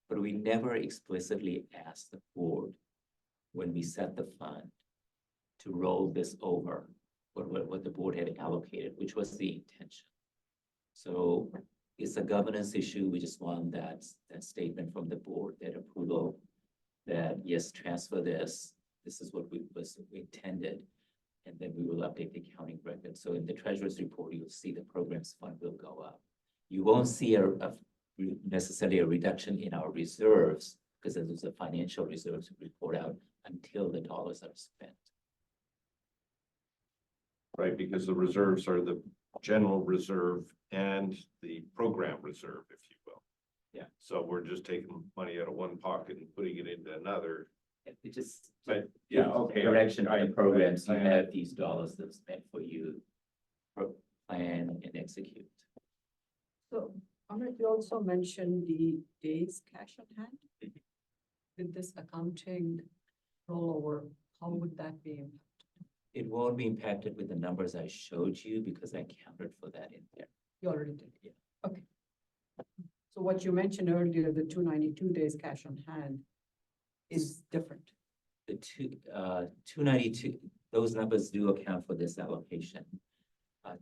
But we never explicitly asked the board when we set the fund to roll this over what the board had allocated, which was the intention. So it's a governance issue. We just want that statement from the board, that approval, that yes, transfer this. This is what we intended. And then we will update the accounting record. So in the treasurer's report, you'll see the programs fund will go up. You won't see necessarily a reduction in our reserves, because there's a financial reserves report out until the dollars are spent. right, because the reserves are the general reserve and the program reserve, if you will. Yeah. So we're just taking money out of one pocket and putting it into another. It just. But, yeah, okay. Direction I- of the programs, you I- have these dollars that's meant for you. Plan and execute. So, Amrit, you also mentioned the days cash on hand. With this accounting rollover, how would that be impacted? It won't be impacted with the numbers I showed you because I counted for that in there. You already did. Yeah. Okay. So what you mentioned earlier, the 292 days cash on hand is different. The 292, those numbers do account for this allocation.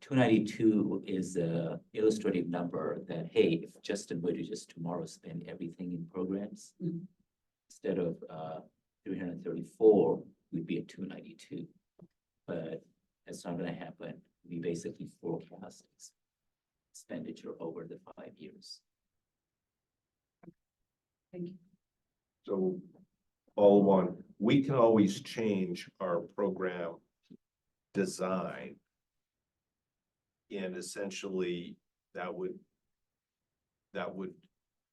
292 is a illustrative number that, hey, if Justin were to just tomorrow spend everything in programs, Mhm. instead of 334, we'd be at 292. But that's not gonna happen. We basically forecast expenditure over the 5 years. Thank you. So all one, we can always change our program design. And essentially, that would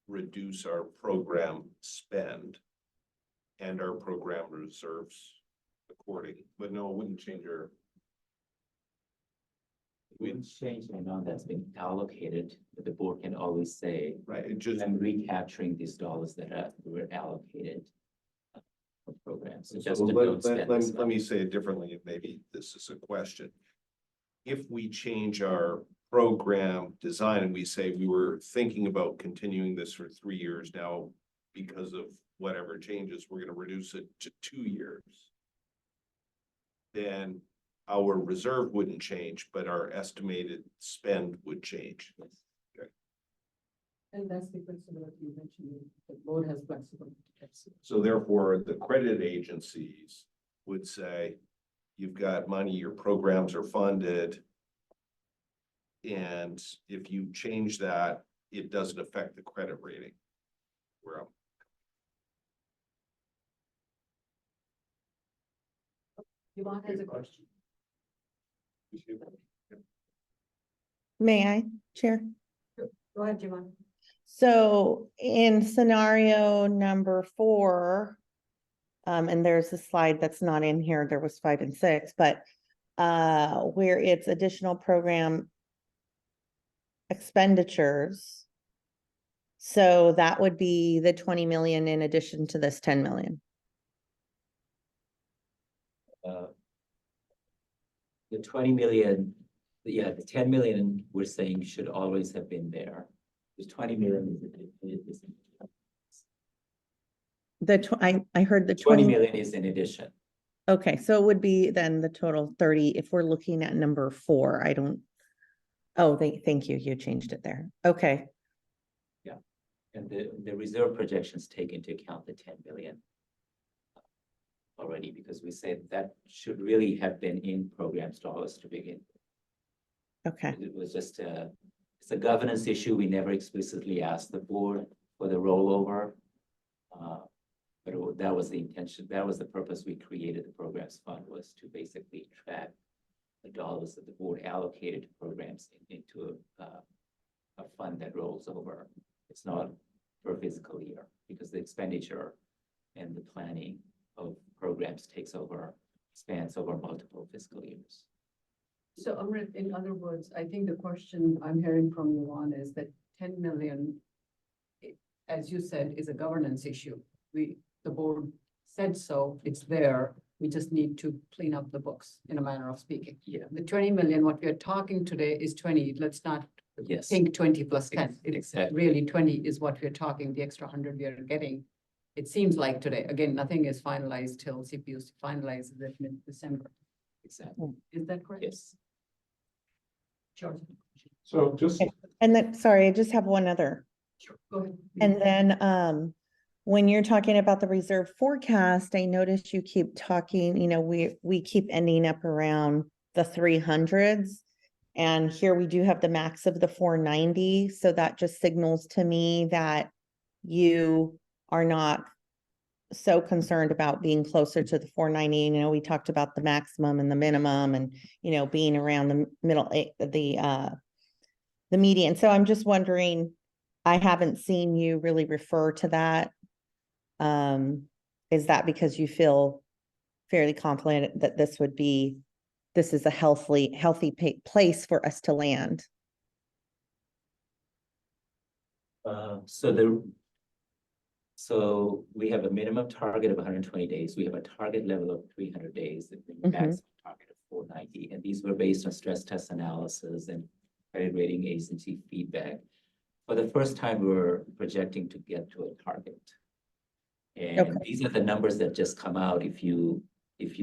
reduce our program spend and our program reserves according, but no, it wouldn't change our. We didn't change the amount that's been allocated, but the board can always say, Right, it just, I'm recapturing these dollars that were allocated for programs. So so just don't let spend this me say it differently, and maybe this is a question. If we change our program design and we say we were thinking about continuing this for 3 years now, because of whatever changes, we're gonna reduce it to 2 years. Then our reserve wouldn't change, but our estimated spend would change. And that's the flexibility you mentioned, the board has flexibility. So therefore, the credit agencies would say, you've got money, your programs are funded. And if you change that, it doesn't affect the credit rating. Where Yvonne has a question. May I, Chair? Go ahead, Yvonne. So in scenario number 4, and there's a slide that's not in here, there was 5 and 6, but where it's additional program expenditures. So that would be the 20 million in addition to this 10 million. The 20 million, yeah, the 10 million we're saying should always have been there. The 20 million is I heard the 20 20. million is in addition. Okay, so it would be then the total 30, if we're looking at number 4, I don't. Oh, thank you, you changed it there. Okay, And the reserve projections take into account the 10 million already, because we said that should really have been in programs dollars to begin. okay, It was just it's a governance issue. We never explicitly asked the board for the rollover. But that was the intention. That was the purpose we created the programs fund, was to basically track the dollars that the board allocated to programs into a fund that rolls over. It's not per fiscal year, because the expenditure and the planning of programs spans over multiple fiscal years. So Amrit, in other words, I think the question I'm hearing from you on is that 10 million, as you said, is a governance issue. The board said so, it's there. We just need to clean up the books in a manner of speaking. Yeah. The 20 million, what we are talking today is 20. Let's not Yes. think 20 plus 10. It's Exactly. really 20 is what we're talking, the extra 100 we are getting. It seems like today, again, nothing is finalized till CPUs finalizes it mid-December. Exactly. Is that correct? Yes. George? So just, And then, sorry, I just have one other. Sure. Go ahead. And then, when you're talking about the reserve forecast, I noticed you keep talking, we keep ending up around the 300s. And here we do have the max of the 490. So that just signals to me that you are not so concerned about being closer to the 490. We talked about the maximum and the minimum and, being around the middle, the median. So I'm just wondering, I haven't seen you really refer to that. Is that because you feel fairly confident that this is a healthy place for us to land? So we have a minimum target of 120 days. We have a target level of 300 days, and the maximum target of 490. And these were based on stress test analysis and credit rating agency feedback. For the first time, we're projecting to get to a target. And these are the numbers that just come out if you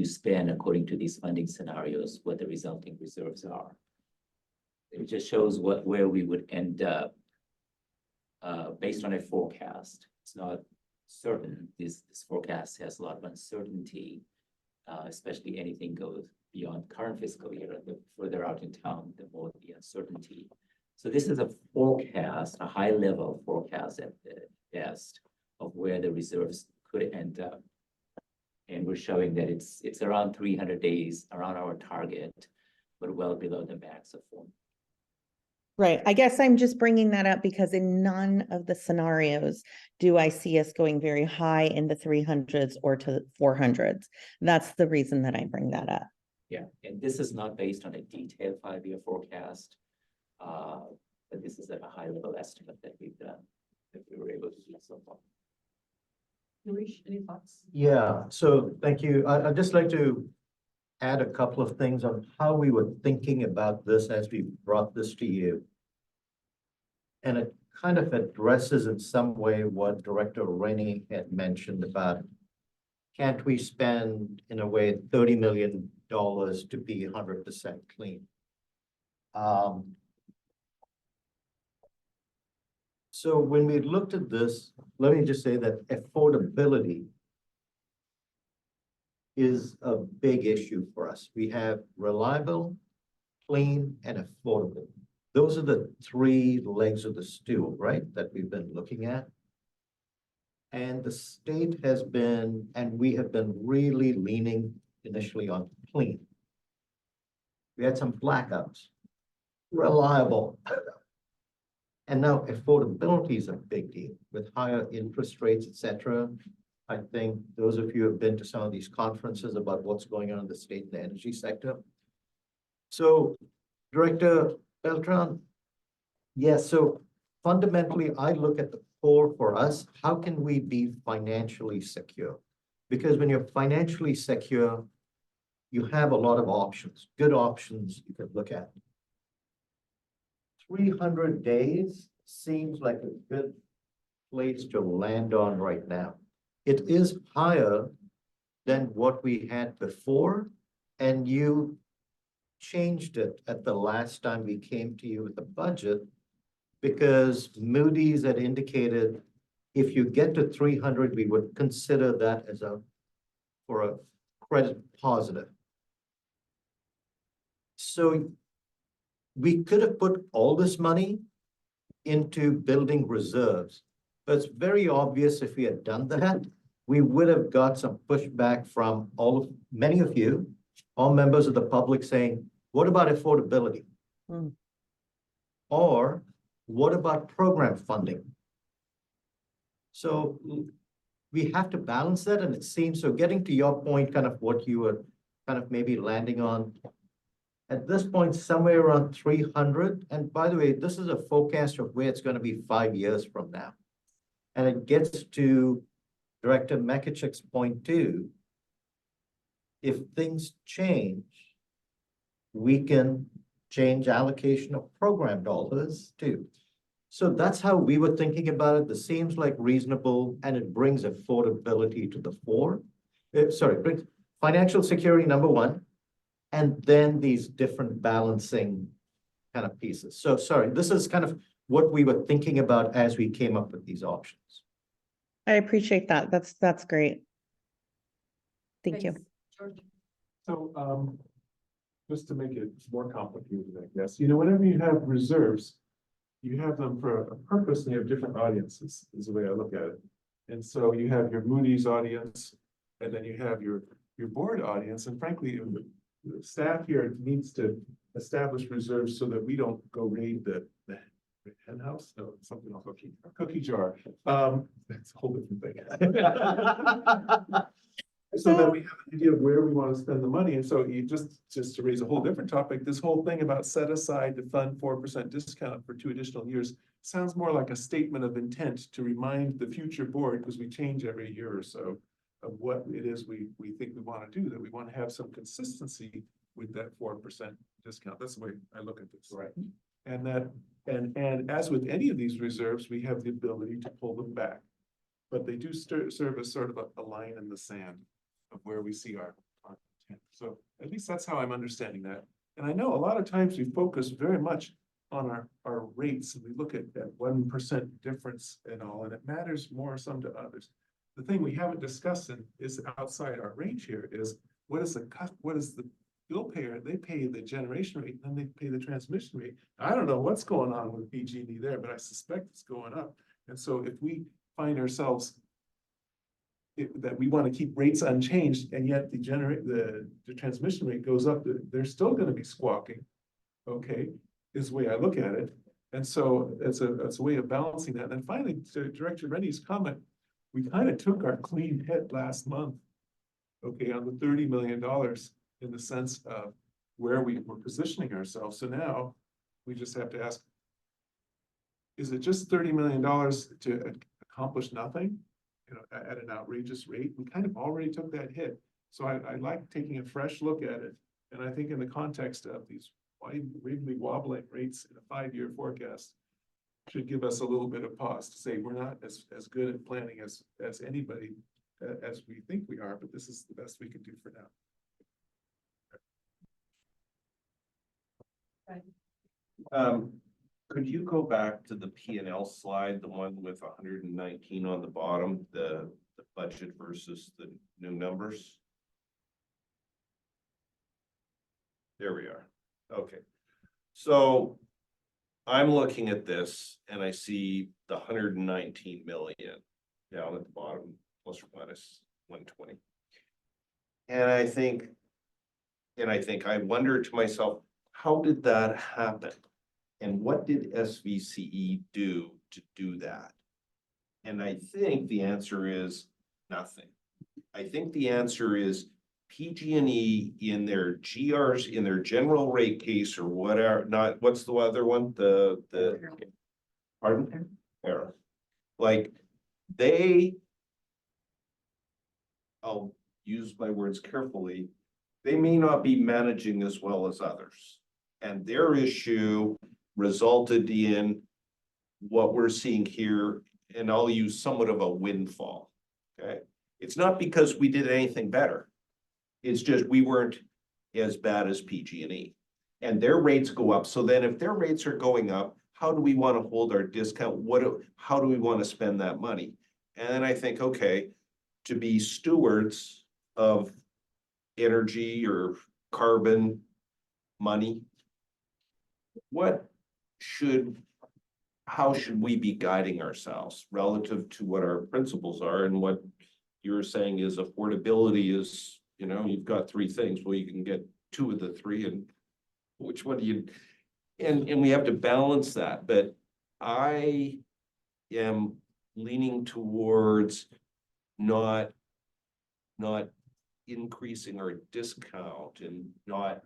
spend according to these funding scenarios, what the resulting reserves are. It just shows where we would end up based on a forecast. It's not certain. This forecast has a lot of uncertainty, especially anything goes beyond current fiscal year. The further out in town, the more the uncertainty. So this is a forecast, a high level forecast at the best of where the reserves could end up. And we're showing that it's around 300 days, around our target, but well below the max of 4. Right. I guess I'm just bringing that up because in none of the scenarios do I see us going very high in the 300s or to 400s. That's the reason that I bring that up. Yeah, and this is not based on a detailed 5-year forecast, but this is at a high level estimate that we've done, that we were able to do so far. Luis, any thoughts? Yeah, so thank you. I'd just like to add a couple of things on how we were thinking about this as we brought this to you. And it kind of addresses in some way what Director Rennie had mentioned about, can't we spend, in a way, $30 million to be 100% clean? So when we looked at this, let me just say that affordability is a big issue for us. We have reliable, clean, and affordable. Those are the 3 legs of the stool, right, that we've been looking at. And the state has been, and we have been really leaning initially on clean. We had some blackouts, reliable. And now affordability is a big deal with higher interest rates, et cetera. I think those of you who have been to some of these conferences about what's going on in the state and the energy sector. So, Director Beltran, yes, so fundamentally, I look at the core for us. How can we be financially secure? Because when you're financially secure, you have a lot of options, good options you can look at. 300 days seems like a good place to land on right now. It is higher than what we had before, and you changed it at the last time we came to you with the budget because Moody's had indicated if you get to 300, we would consider that as for a credit positive. So we could have put all this money into building reserves, but it's very obvious if we had done that, we would have got some pushback from many of you, all members of the public saying, what about affordability? Or what about program funding? So we have to balance that, and it seems, so getting to your point, kind of what you were kind of maybe landing on. At this point, somewhere around 300, and by the way, this is a forecast of where it's gonna be 5 years from now. And it gets to Director Mekichik's point too. If things change, we can change allocation of program dollars too. So that's how we were thinking about it. This seems like reasonable, and it brings affordability to the fore. Brings financial security, number one, and then these different balancing kind of pieces. So sorry, this is kind of what we were thinking about as we came up with these options. I appreciate that. That's great. Thank you. Thanks, George. So, just to make it more complicated, I guess, whenever you have reserves, you have them for a purpose, and you have different audiences, is the way I look at it. And so you have your Moody's audience, and then you have your board audience, and frankly, the staff here needs to establish reserves so that we don't go raid the hen house, no, something else, cookie jar. That's a whole different thing. So that we have an idea of where we want to spend the money. And so you just to raise a whole different topic, this whole thing about set aside to fund 4% discount for 2 additional years sounds more like a statement of intent to remind the future board, because we change every year or so, of what it is we think we want to do, that we want to have some consistency with that 4% discount. That's the way I look at this. Right. And that, and as with any of these reserves, we have the ability to pull them back. But they do serve as sort of a line in the sand of where we see our intent. So at least that's how I'm understanding that. And I know a lot of times we focus very much on our rates, and we look at that 1% difference and all, and it matters more some to others. The thing we haven't discussed is outside our range here is what is the bill payer? They pay the generation rate, and then they pay the transmission rate. I don't know what's going on with PG&E there, but I suspect it's going up. And so if we find ourselves that we want to keep rates unchanged, and yet the transmission rate goes up, they're still going to be squawking. Okay, is the way I look at it. And so it's a way of balancing that. And finally, to Director Rennie's comment, we kind of took our clean hit last month, okay, on the $30 million in the sense of where we were positioning ourselves. So now we just have to ask, is it just $30 million to accomplish nothing? At an outrageous rate? We kind of already took that hit. So I like taking a fresh look at it. And I think in the context of these wiggly wobbling rates in a 5-year forecast should give us a little bit of pause to say we're not as good at planning as anybody as we think we are, but this is the best we can do for now. Right. Could you go back to the P&L slide, the one with 119 on the bottom, the budget versus the new numbers? There we are. Okay. So I'm looking at this and I see the 119 million down at the bottom, plus or minus 120. And I wonder to myself, how did that happen? And what did SVCE do to do that? And I think the answer is nothing. I think the answer is PG&E in their GRs, in their general rate case or whatever, what's the other one? Pardon? Error. Like I'll use my words carefully, they may not be managing as well as others. And their issue resulted in what we're seeing here, and I'll use somewhat of a windfall, okay? It's not because we did anything better. It's just we weren't as bad as PG&E. And their rates go up. So then if their rates are going up, how do we want to hold our discount? How do we want to spend that money? And then I think, okay, to be stewards of energy or carbon money, how should we be guiding ourselves relative to what our principles are? And what you're saying is affordability is, you've got 3 things. Well, you can get 2 of the 3, and which one do you, and we have to balance that. But I am leaning towards not increasing our discount and not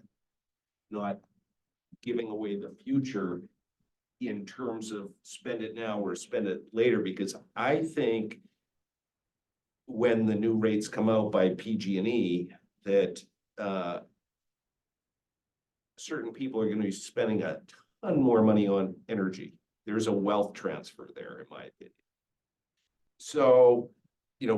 giving away the future in terms of spend it now or spend it later, because I think when the new rates come out by PG&E, that certain people are going to be spending a ton more money on energy. There's a wealth transfer there, in my opinion. So, you know,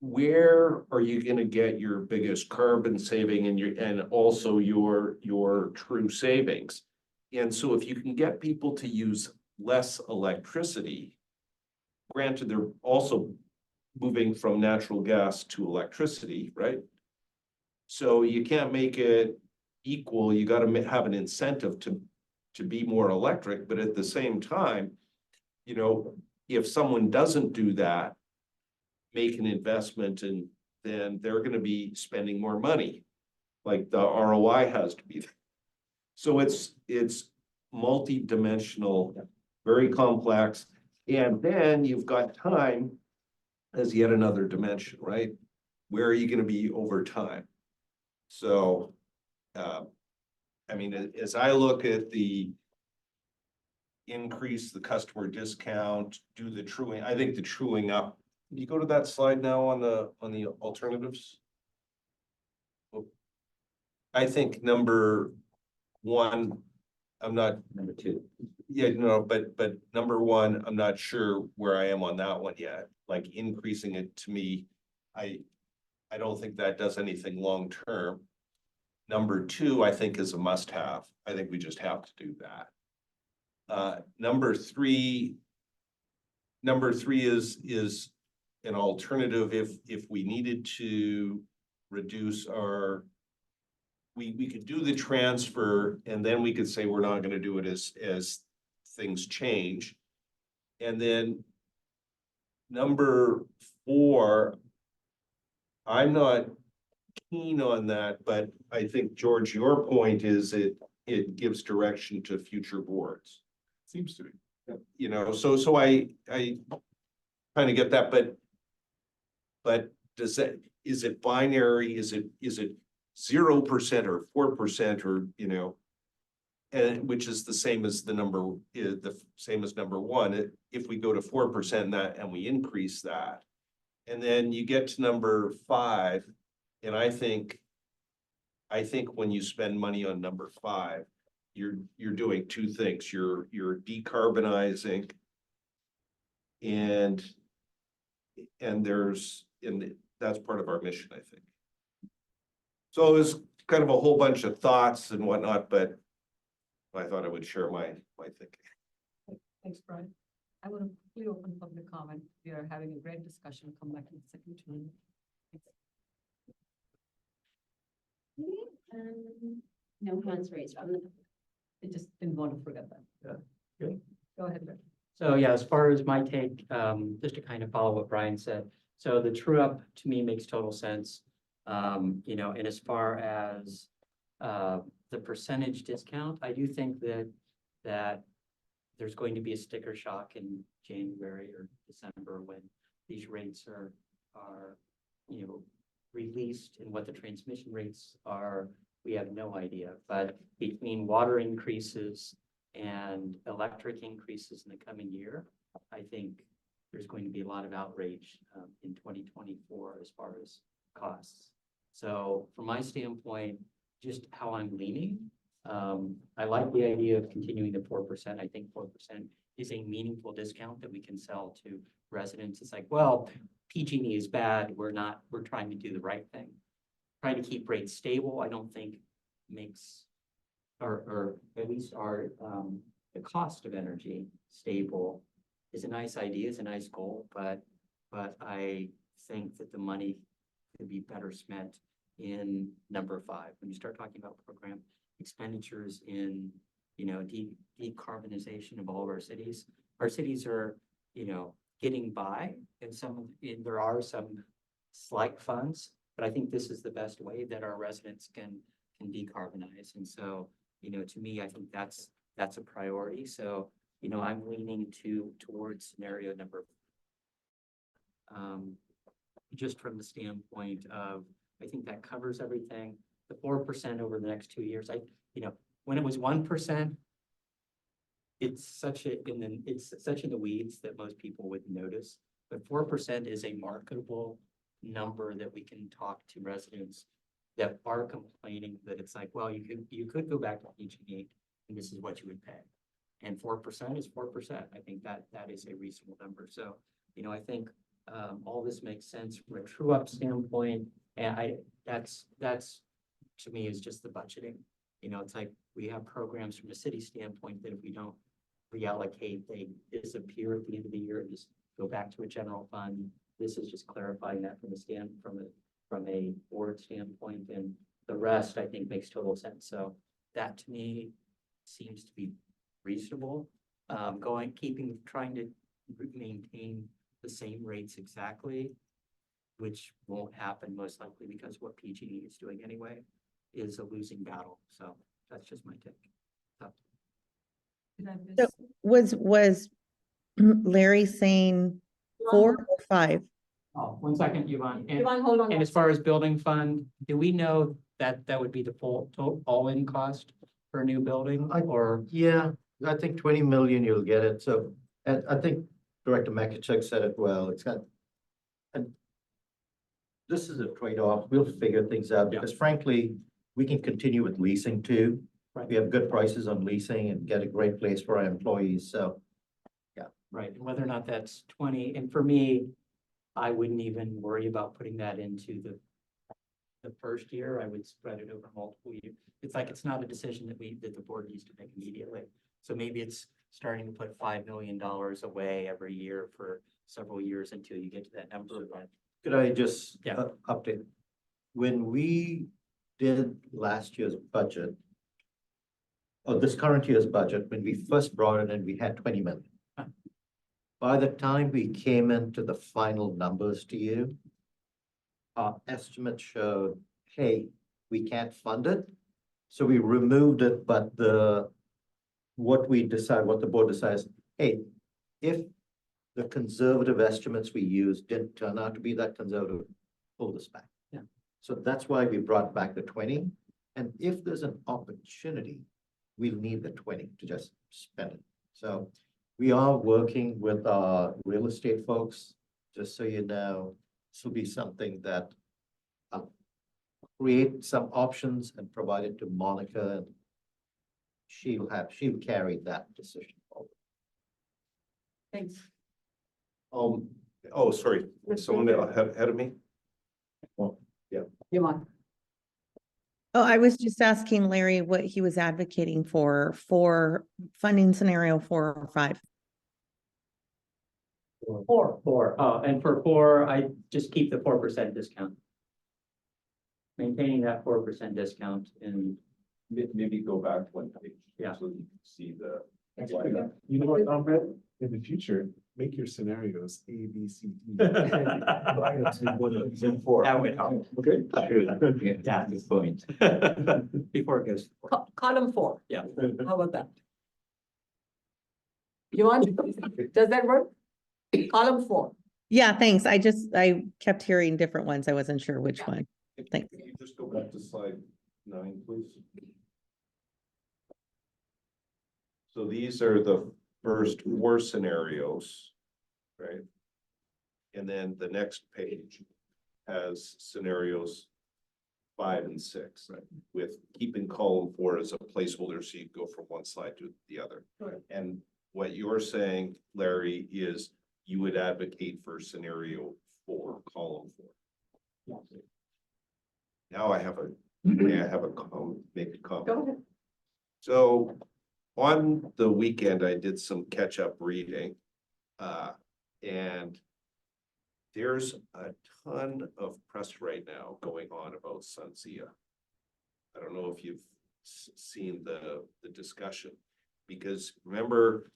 where are you going to get your biggest carbon saving and also your true savings? And so if you can get people to use less electricity, granted, they're also moving from natural gas to electricity, right? So you can't make it equal. You got to have an incentive to be more electric, but at the same time, you know, if someone doesn't do that, make an investment, and then they're going to be spending more money. Like the ROI has to be there. So it's multi-dimensional, very complex. And then you've got time as yet another dimension, right? Where are you going to be over time? So, I mean, as I look at the increase the customer discount, do the truing, I think the truing up. Can you go to that slide now on the alternatives? I think number one, I'm not. Number two. Yeah, no, but number one, I'm not sure where I am on that one yet. Like increasing it to me, I don't think that does anything long term. Number two, I think is a must have. I think we just have to do that. Number three is an alternative if we needed to reduce our, we could do the transfer and then we could say we're not going to do it as things change. And then number four, I'm not keen on that, but I think, George, your point is it gives direction to future boards. Seems to be. You know, so I kind of get that, but does that, is it binary? Is it 0% or 4% or, you know, and which is the same as the same as number one. If we go to 4% that and we increase that, and then you get to number 5, and I think when you spend money on number 5, you're doing two things. You're decarbonizing, and that's part of our mission, I think. So it was kind of a whole bunch of thoughts and whatnot, but I thought I would share my thinking. Thanks, Brian. I want to quickly open public comment. We are having a great discussion. Come back in a second. No hands raised from the. I just didn't want to forget that. Yeah. Okay. Go ahead, Rick. So yeah, as far as my take, just to kind of follow what Brian said. So the true up to me makes total sense. You know, and as far as the percentage discount, I do think that there's going to be a sticker shock in January or December when these rates are you know, released, and what the transmission rates are, we have no idea. But between water increases and electric increases in the coming year, I think there's going to be a lot of outrage in 2024 as far as costs. So from my standpoint, just how I'm leaning, I like the idea of continuing the 4%. I think 4% is a meaningful discount that we can sell to residents. It's like, well, PG&E is bad. We're trying to do the right thing. Trying to keep rates stable, I don't think makes, or at least our, the cost of energy stable is a nice idea, is a nice goal, but I think that the money could be better spent in number 5. When you start talking about program expenditures in, you know, decarbonization of all of our cities are, you know, getting by, and there are some slight funds, but I think this is the best way that our residents can decarbonize. And so, you know, to me, I think that's a priority. So, I'm leaning towards scenario number. Just from the standpoint of, I think that covers everything. The 4% over the next 2 years, when it was 1%, it's such in the weeds that most people wouldn't notice. But 4% is a marketable number that we can talk to residents that are complaining that it's like, well, you could go back to PG&E and this is what you would pay. And 4% is 4%. I think that is a reasonable number. So, I think all this makes sense from a true up standpoint. And that's to me is just the budgeting. It's like we have programs from a city standpoint that if we don't reallocate, they disappear at the end of the year and just go back to a general fund. This is just clarifying that from a board standpoint, and the rest I think makes total sense. So that to me seems to be reasonable. Trying to maintain the same rates exactly, which won't happen most likely because what PG&E is doing anyway is a losing battle. So that's just my take. Did I So miss- was Larry saying 4 or 5? Oh, 1 second, Yvonne. Yvonne, hold on. And as far as building fund, do we know that that would be the full all-in cost for a new building or? Yeah, I think 20 million, you'll get it. So, and I think Director Makachuk said it well. And this is a trade-off. We'll figure things out because frankly, we can continue with leasing too. Right. We have good prices on leasing and get a great place for our employees. So Right, and whether or not that's 20, and for me, I wouldn't even worry about putting that into the first year. I would spread it over multiple years. It's like, it's not a decision that the board needs to make immediately. So maybe it's starting to put $5 million away every year for several years until you get to that number. But could I just Yeah. update? When we did last year's budget, or this current year's budget, when we first brought it in, we had 20 million. By the time we came into the final numbers to you, our estimate showed, hey, we can't fund it. So we removed it, but what the board decides, hey, if the conservative estimates we used didn't turn out to be that conservative, pull this back. Yeah. So that's why we brought back the 20. And if there's an opportunity, we'll need the 20 to just spend it. So we are working with our real estate folks, just so you know, this will be something that I'll create some options and provide it to Monica, and she'll carry that decision forward. Thanks. Oh, sorry, someone ahead of me? Yvonne. Oh, I was just asking Larry what he was advocating for funding scenario 4 or 5. 4. And for 4, I just keep the 4% discount. Maintaining that 4% discount and Maybe go back 1 page. Yeah. So you can see the. You know what, Ahmed? In the future, make your scenarios A, B, C, D. Minus in 1 and 4. that would help. Okay. True. Yeah, good point. Before it goes to 4. Column 4. Yeah. How about that? Yvonne, does that work? Column 4. Yeah, thanks. I kept hearing different ones. I wasn't sure which one. Thanks. Can you just go back to slide 9, please? So these are the first 4 scenarios, right? And then the next page has scenarios 5 and 6, right? With keeping column 4 as a placeholder, so you go from one slide to the other. Right. And what you're saying, Larry, is you would advocate for scenario 4, column 4. Now I have a comment, make a comment. Go ahead. So on the weekend, I did some catch-up reading. And there's a ton of press right now going on about SunZia. I don't know if you've seen the discussion, because remember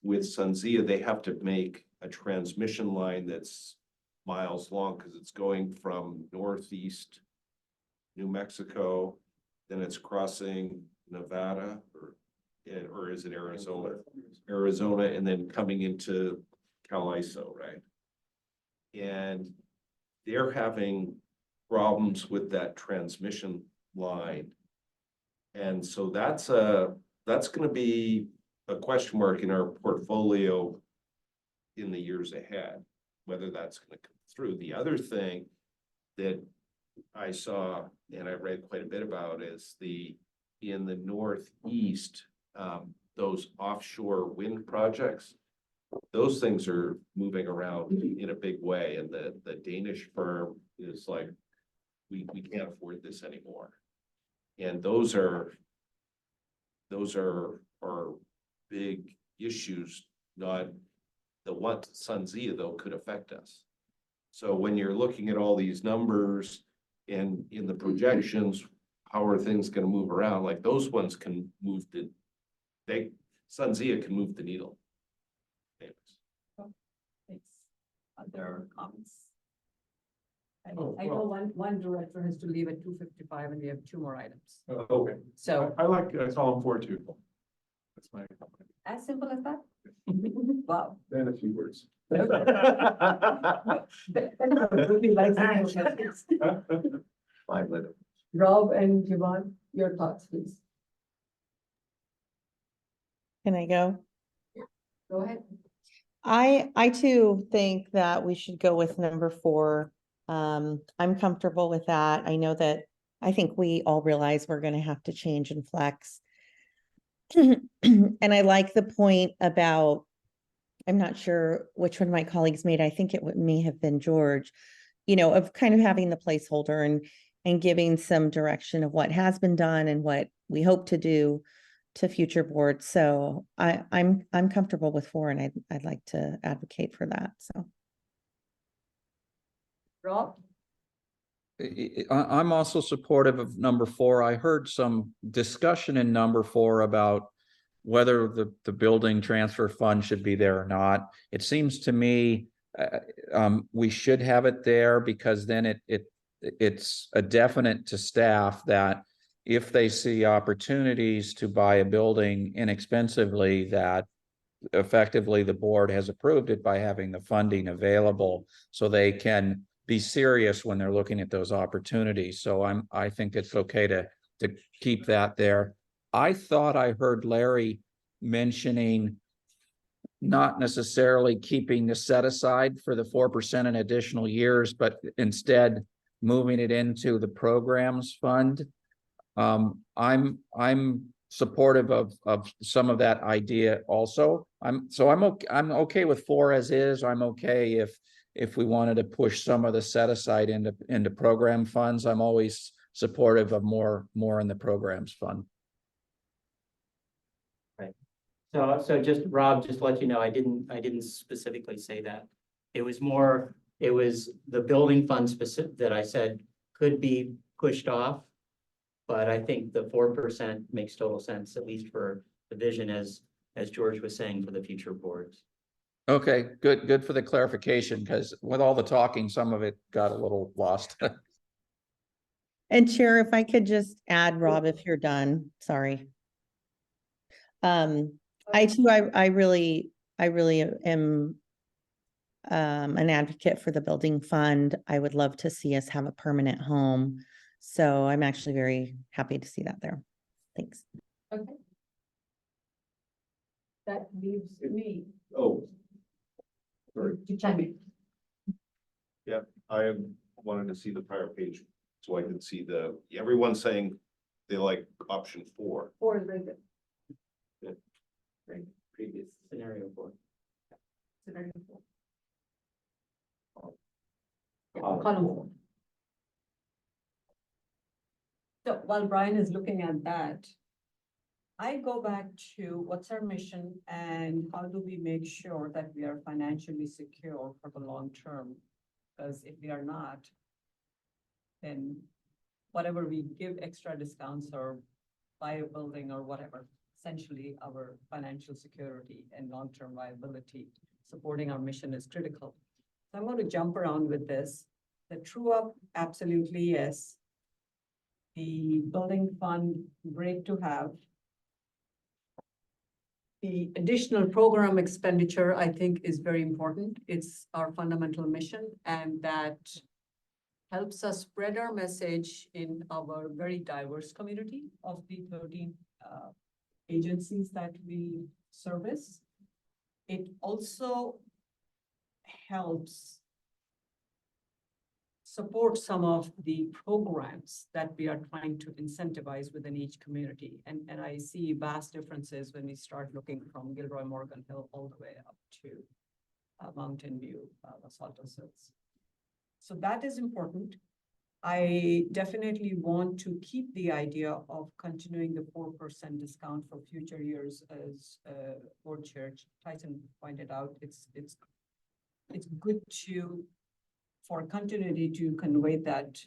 with SunZia, they have to make a transmission line that's miles long because it's going from northeast New Mexico, then it's crossing Nevada or or is it Arizona? Arizona, and then coming into Cal-ISO, right? And they're having problems with that transmission line. And so that's gonna be a question mark in our portfolio in the years ahead, whether that's gonna come through. The other thing that I saw and I read quite a bit about is in the Northeast, those offshore wind projects. Those things are moving around in a big way, and the Danish firm is like, we can't afford this anymore. And those are big issues, not the what SunZia though could affect us. So when you're looking at all these numbers and in the projections, how are things gonna move around? Like those ones can move SunZia can move the needle. Thanks. Other comments? Oh, I know well. one director has to leave at 2:55 and we have 2 more items. Okay, So I like column 4 too. That's my, as simple as that? Wow. then a few words. Five letter. Rob and Yvonne, your thoughts, please. Can I go? Go ahead. I too think that we should go with number 4. I'm comfortable with that. I know that, I think we all realize we're gonna have to change and flex. And I like the point about, I'm not sure which one of my colleagues made, I think may have been George, of kind of having the placeholder and giving some direction of what has been done and what we hope to do to future boards. So I'm comfortable with 4, and I'd like to advocate for that, so. Rob? I'm also supportive of number 4. I heard some discussion in number 4 about whether the building transfer fund should be there or not. It seems to me we should have it there, because then it's a definite to staff that if they see opportunities to buy a building inexpensively, that effectively the board has approved it by having the funding available, so they can be serious when they're looking at those opportunities. So I think it's okay to keep that there. I thought I heard Larry mentioning not necessarily keeping the set aside for the 4% in additional years, but instead moving it into the programs fund. I'm supportive of some of that idea also. I'm okay with 4 as is. I'm okay if we wanted to push some of the set aside into program funds. I'm always supportive of more in the programs fund. So just Rob, just to let you know, I didn't specifically say that. It was the building fund specific that I said could be pushed off. But I think the 4% makes total sense, at least for the vision, as George was saying, for the future boards. Okay, good for the clarification, because with all the talking, some of it got a little lost. And Chair, if I could just add, Rob, if you're done, sorry. I really am an advocate for the building fund. I would love to see us have a permanent home. So I'm actually very happy to see that there. Thanks. Okay. That leaves me Oh. Sorry, to chime in. I wanted to see the prior page so I could see everyone's saying they like option 4. 4 is very good. Right, previous scenario 4. Scenario 4. Yeah, column 4. So while Brian is looking at that, I go back to what's our mission and how do we make sure that we are financially secure for the long term? Because if we are not, then whatever we give extra discounts or buy a building or whatever, essentially our financial security and long-term viability, supporting our mission is critical. So I'm going to jump around with this. The true up, absolutely yes. The building fund, great to have. The additional program expenditure, I think, is very important. It's our fundamental mission, and that helps us spread our message in our very diverse community of the 13 agencies that we service. It also helps support some of the programs that we are trying to incentivize within each community. And I see vast differences when we start looking from Gilroy Morgan Hill all the way up to Mountain View, Los Altos Hills. So that is important. I definitely want to keep the idea of continuing the 4% discount for future years, as Board Chair Tyson pointed out. It's good to, for continuity, to convey that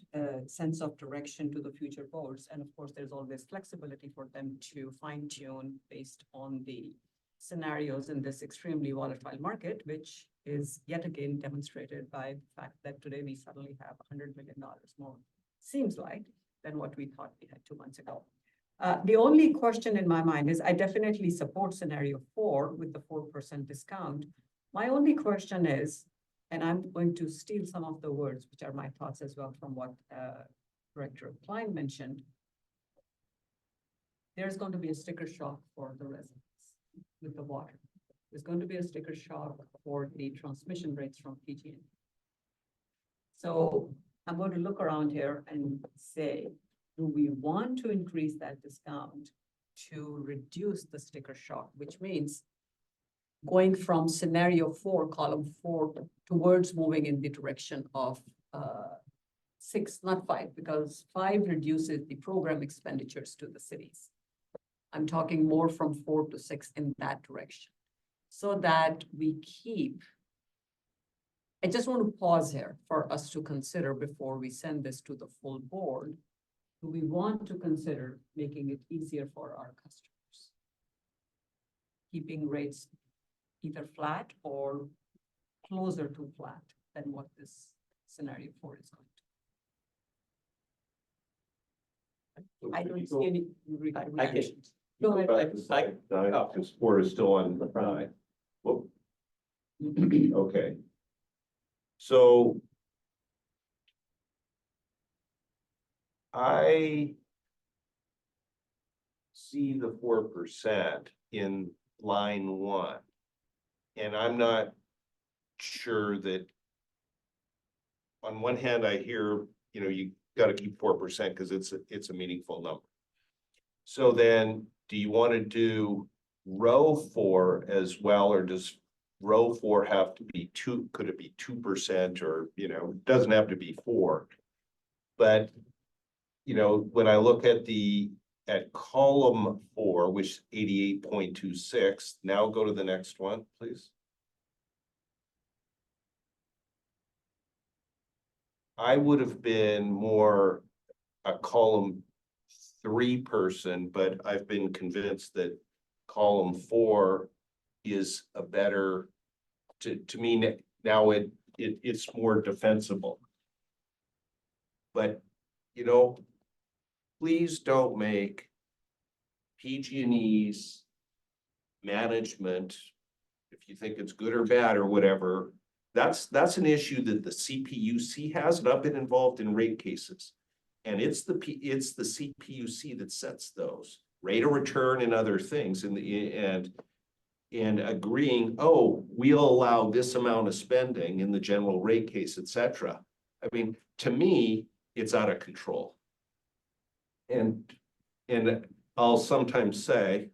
sense of direction to the future boards. And of course, there's always flexibility for them to fine tune based on the scenarios in this extremely volatile market, which is yet again demonstrated by the fact that today we suddenly have $100 million more, seems like, than what we thought we had 2 months ago. The only question in my mind is I definitely support scenario 4 with the 4% discount. My only question is, and I'm going to steal some of the words, which are my thoughts as well from what Director Klein mentioned. There's going to be a sticker shock for the residents with the water. There's going to be a sticker shock for the transmission rates from PG&E. So I'm going to look around here and say, do we want to increase that discount to reduce the sticker shock, which means going from scenario 4, column 4, towards moving in the direction of 6, not 5, because 5 reduces the program expenditures to the cities. I'm talking more from 4 to 6 in that direction, so that we keep. I just want to pause here for us to consider before we send this to the full board. Do we want to consider making it easier for our customers? Keeping rates either flat or closer to flat than what this scenario 4 is going to. I don't see any reactions. Go ahead. Because 4 is still on the front. Whoop. Okay. So I see the 4% in line 1. And I'm not sure that, on one hand, I hear, you got to keep 4% because it's a meaningful number. So then, do you want to do row 4 as well, or does row 4 have to be 2? Could it be 2%, or it doesn't have to be 4? But when I look at column 4, which is 88.26, now go to the next one, please. I would have been more a column 3 person, but I've been convinced that column 4 is a better, to me now it's more defensible. But please don't make PG&E's management, if you think it's good or bad or whatever, that's an issue that the CPUC has, and I've been involved in rate cases. And it's the CPUC that sets those rate of return and other things, and agreeing, oh, we'll allow this amount of spending in the general rate case, etc. I mean, to me, it's out of control. And I'll sometimes say,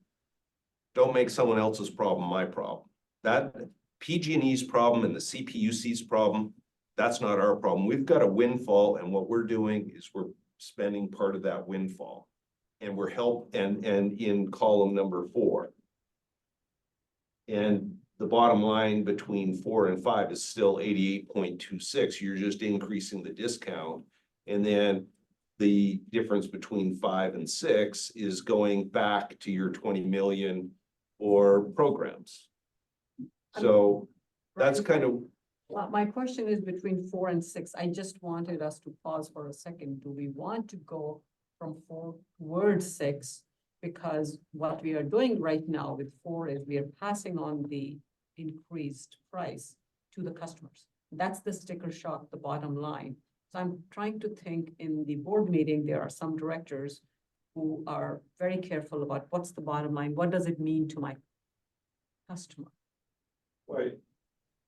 don't make someone else's problem my problem. That PG&E's problem and the CPUC's problem, that's not our problem. We've got a windfall, and what we're doing is we're spending part of that windfall, and we're and in column number 4. And the bottom line between 4 and 5 is still 88.26. You're just increasing the discount, and then the difference between 5 and 6 is going back to your 20 million for programs. So that's kind of. Well, my question is between 4 and 6. I just wanted us to pause for a second. Do we want to go from 4 towards 6 Because what we are doing right now with 4 is we are passing on the increased price to the customers. That's the sticker shock, the bottom line. So I'm trying to think in the board meeting, there are some directors who are very careful about what's the bottom line, what does it mean to my customer? Right.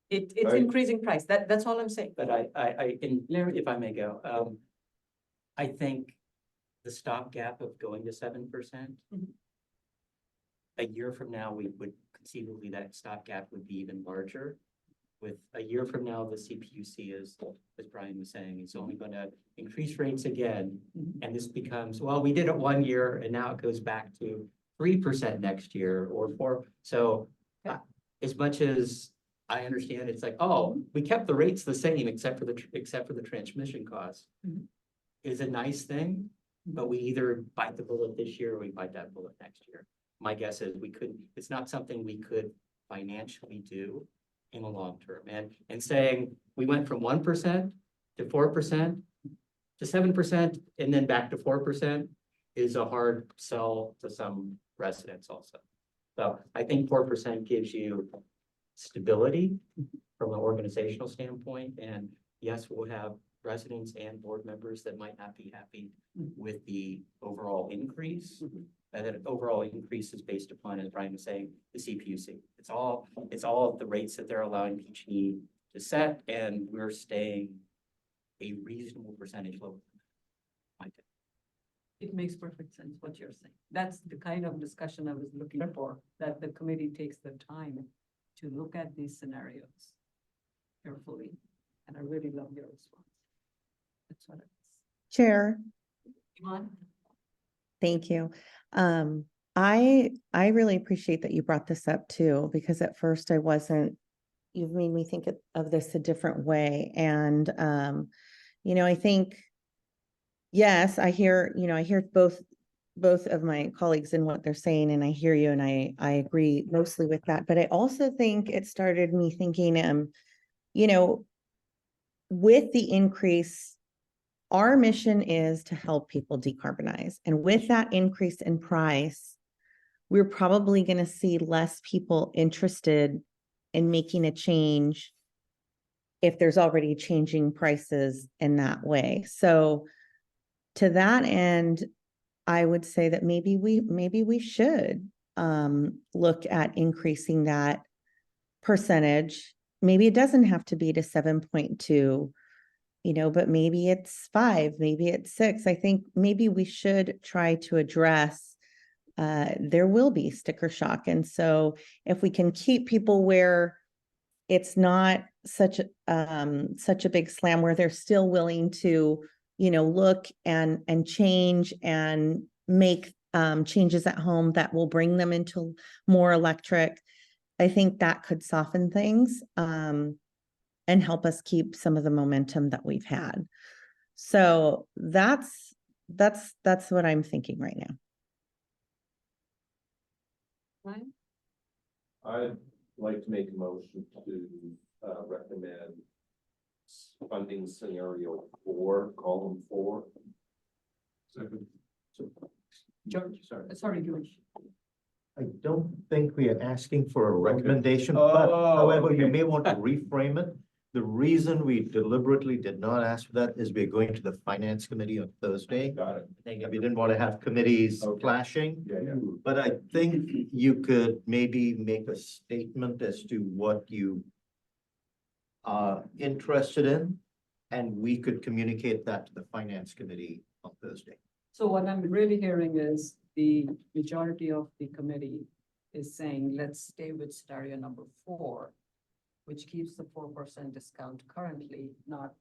It's I- increasing price, that's all I'm saying. But if I may go, I think the stopgap of going to 7%. Mhm. A year from now, we would conceivably, that stopgap would be even larger. With a year from now, the CPUC is, as Brian was saying, it's only gonna increase rates again. Mhm. And this becomes, well, we did it 1 year and now it goes back to 3% next year or 4. So as much as I understand, it's like, oh, we kept the rates the same except for the transmission costs. Mhm. Is a nice thing, but we either bite the bullet this year or we bite that bullet next year. My guess is it's not something we could financially do in the long term. And saying we went from 1% to 4% to 7% and then back to 4% is a hard sell to some residents also. So I think 4% gives you stability from an organizational standpoint. And yes, we'll have residents and board members that might not be happy with the overall increase. And that overall increase is based upon, as Brian was saying, the CPUC. It's all the rates that they're allowing PG&E to set, and we're staying a reasonable percentage lower. It makes perfect sense what you're saying. That's the kind of discussion I was looking for, that the committee takes the time to look at these scenarios carefully. And I really love your response. That's what it is. Chair, Iman? thank you. I really appreciate that you brought this up too, because at first you've made me think of this a different way. And, I think, yes, I hear both of my colleagues and what they're saying, and I hear you, and I agree mostly with that. But I also think it started me thinking, with the increase, our mission is to help people decarbonize. And with that increase in price, we're probably going to see less people interested in making a change if there's already changing prices in that way. So to that end, I would say that maybe we should look at increasing that percentage. Maybe it doesn't have to be to 7.2, but maybe it's 5, maybe it's 6. I think maybe we should try to address, there will be sticker shock. And so if we can keep people where it's not such a big slam, where they're still willing to, look and change and make changes at home that will bring them into more electric, I think that could soften things and help us keep some of the momentum that we've had. So that's what I'm thinking right now. Ryan? I'd like to make a motion to recommend funding scenario 4, column 4. Second. George, sorry, George. I don't think we are asking for a recommendation, Oh, but however, you okay. may want to reframe it. The reason we deliberately did not ask for that is we're going to the finance committee on Thursday. Got it. We didn't want to have committees Okay. clashing, Yeah. but I think you could maybe make a statement as to what you are interested in, and we could communicate that to the finance committee on Thursday. So what I'm really hearing is the majority of the committee is saying, let's stay with scenario number 4, which keeps the 4% discount currently, not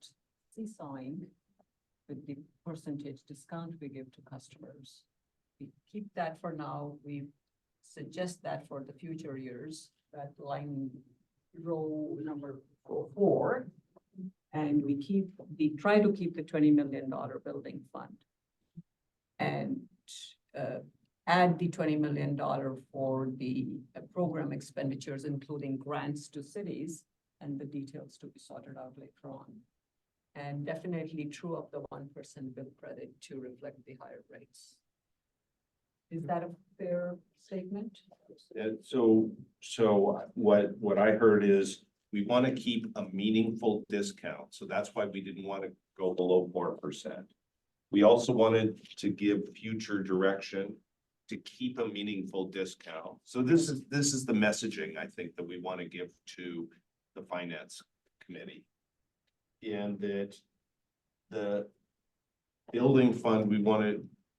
seesawing with the percentage discount we give to customers. We keep that for now. We suggest that for the future years, that line row number 4, and we try to keep the $20 million building fund. And add the $20 million for the program expenditures, including grants to cities, and the details to be sorted out later on. And definitely true up the 1% bill credit to reflect the higher rates. Is that a fair statement? So what I heard is we want to keep a meaningful discount. So that's why we didn't want to go below 4%. We also wanted to give future direction to keep a meaningful discount. So this is the messaging I think that we want to give to the finance committee. And that the building fund,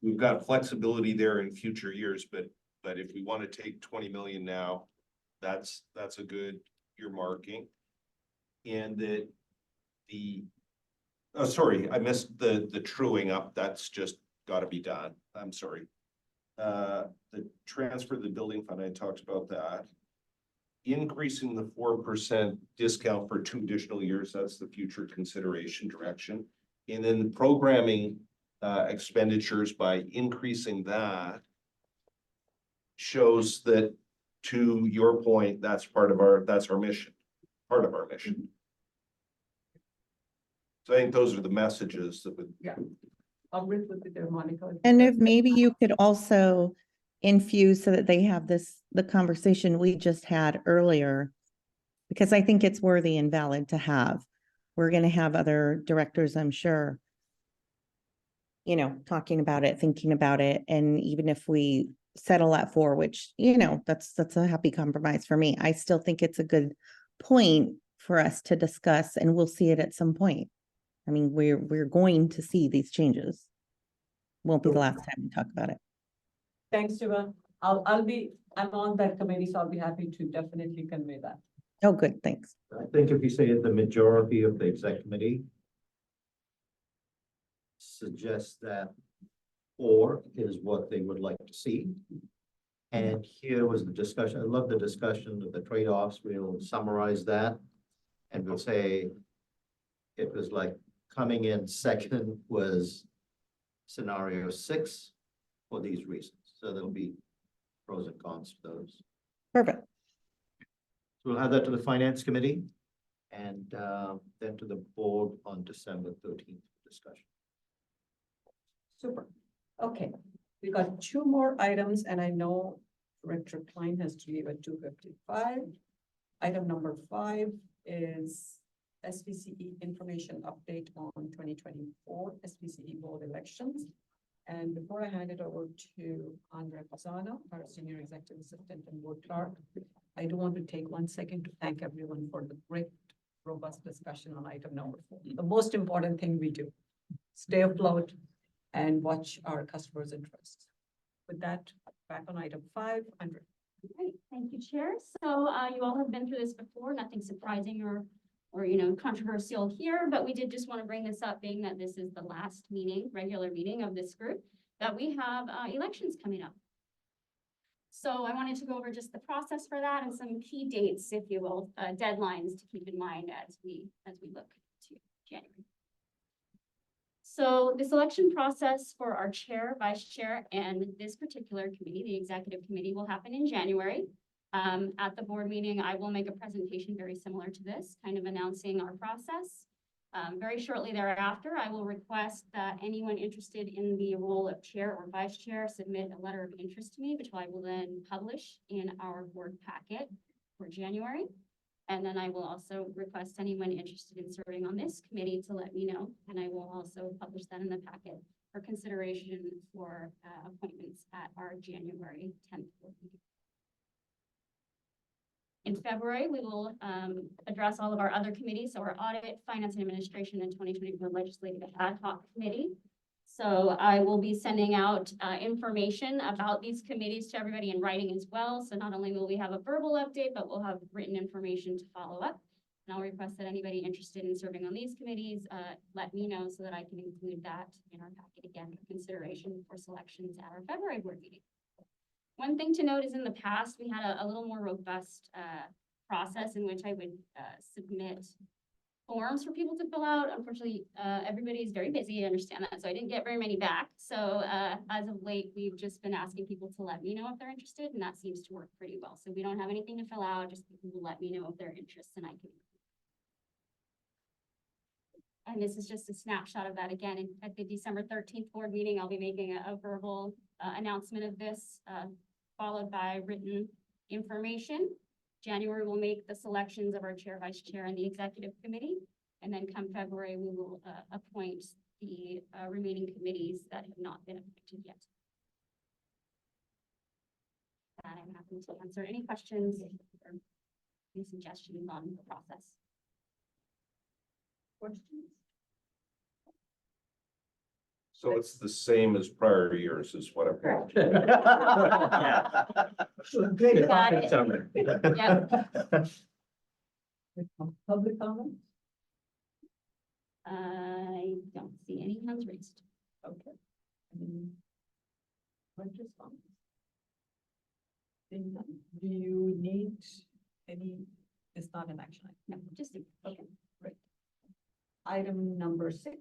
we've got flexibility there in future years, but if we want to take 20 million now, that's a good earmarking. And that sorry, I missed the truing up. That's just got to be done. I'm sorry. The transfer of the building fund, I talked about that. Increasing the 4% discount for 2 additional years, that's the future consideration direction. And then programming expenditures by increasing that shows that, to your point, that's our mission, part of our mission. So I think those are the messages that would. Yeah. I'll read with the Monica. And if maybe you could also infuse so that they have the conversation we just had earlier, because I think it's worthy and valid to have. We're going to have other directors, I'm sure, talking about it, thinking about it. And even if we settle at 4, which, that's a happy compromise for me. I still think it's a good point for us to discuss, and we'll see it at some point. I mean, we're going to see these changes. Won't be the last time we talk about it. Thanks, Shiva. I'm on that committee, so I'll be happy to definitely convey that. Oh, good, thanks. I think if you say the majority of the exec committee suggests that 4 is what they would like to see. And here was the discussion. I love the discussion of the trade-offs. We'll summarize that. And we'll say it was like coming in second was scenario 6 for these reasons. So there'll be pros and cons to those. Perfect. So we'll have that to the finance committee and then to the board on December 13th discussion. Super. Okay, we got 2 more items, and I know Director Klein has to leave at 2:55. Item number 5 is SVCE information update on 2024 SVCE board elections. And before I hand it over to Andrea Pisano, our Senior Executive Assistant and Board Clerk, I do want to take 1 second to thank everyone for the great, robust discussion on item number 4. The most important thing we do, stay afloat and watch our customers' interests. With that, back on item 5, Andrea. Great, thank you, Chair. So you all have been through this before, nothing surprising or controversial here, but we did just want to bring this up, being that this is the last regular meeting of this group, that we have elections coming up. So I wanted to go over just the process for that and some key dates, if you will, deadlines to keep in mind as we look to January. So this election process for our chair, vice chair, and this particular committee, the executive committee, will happen in January. At the board meeting, I will make a presentation very similar to this, kind of announcing our process. Very shortly thereafter, I will request that anyone interested in the role of chair or vice chair submit a letter of interest to me, which I will then publish in our board packet for January. And then I will also request anyone interested in serving on this committee to let me know, and I will also publish that in the packet for consideration for appointments at our January 10th board meeting. In February, we will address all of our other committees, so our audit, finance and administration, and 2024 legislative ad hoc committee. So I will be sending out information about these committees to everybody in writing as well. So not only will we have a verbal update, but we'll have written information to follow up. And I'll request that anybody interested in serving on these committees, let me know so that I can include that in our packet again for consideration for selections at our February board meeting. One thing to note is in the past, we had a little more robust process in which I would submit forms for people to fill out. Unfortunately, everybody is very busy, I understand that, so I didn't get very many back. So as of late, we've just been asking people to let me know if they're interested, and that seems to work pretty well. So we don't have anything to fill out, just people will let me know if they're interested, and I can. And this is just a snapshot of that again. At the December 13th board meeting, I'll be making a verbal announcement of this, followed by written information. January, we'll make the selections of our chair, vice chair, and the executive committee. And then come February, we will appoint the remaining committees that have not been appointed yet. And I'm happy to answer any questions or any suggestions on the process. Questions? So it's the same as prior years is what I'm. Yeah. You got it. Yep. Public comment? I don't see any hands raised. Okay. Questions, comments? Seeing none. Do you need any, it's not an action item. No, just, okay. Great. Item number 6,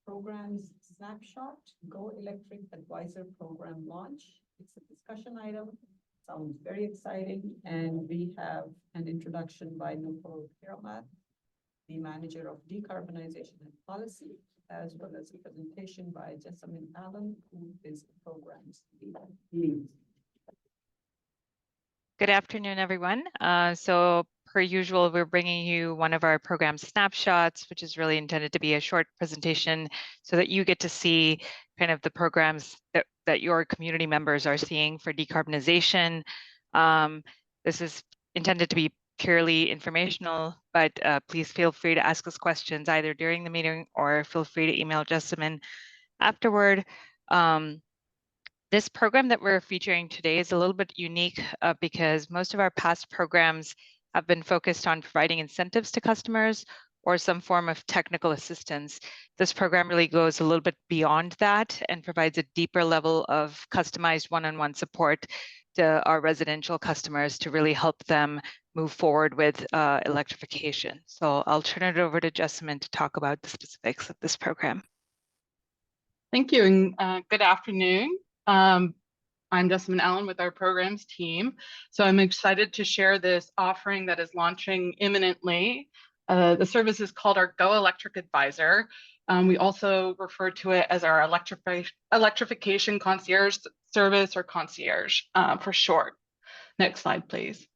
programs snapshot, Go Electric Advisor Program launch. It's a discussion item. Sounds very exciting. And we have an introduction by Nupur Kiramat, the manager of decarbonization and policy, as well as a presentation by Jessamine Allen, who is the programs lead. Good afternoon, everyone. So per usual, we're bringing you one of our program snapshots, which is really intended to be a short presentation so that you get to see kind of the programs that your community members are seeing for decarbonization. This is intended to be purely informational, but please feel free to ask us questions either during the meeting or feel free to email Jessamine afterward. This program that we're featuring today is a little bit unique because most of our past programs have been focused on providing incentives to customers or some form of technical assistance. This program really goes a little bit beyond that and provides a deeper level of customized one-on-one support to our residential customers to really help them move forward with electrification. So I'll turn it over to Jessamine to talk about the specifics of this program. Thank you, and good afternoon. I'm Jessamine Allen with our programs team. So I'm excited to share this offering that is launching imminently. The service is called our Go Electric Advisor. We also refer to it as our electrification concierge service, or concierge for short. Next slide, please.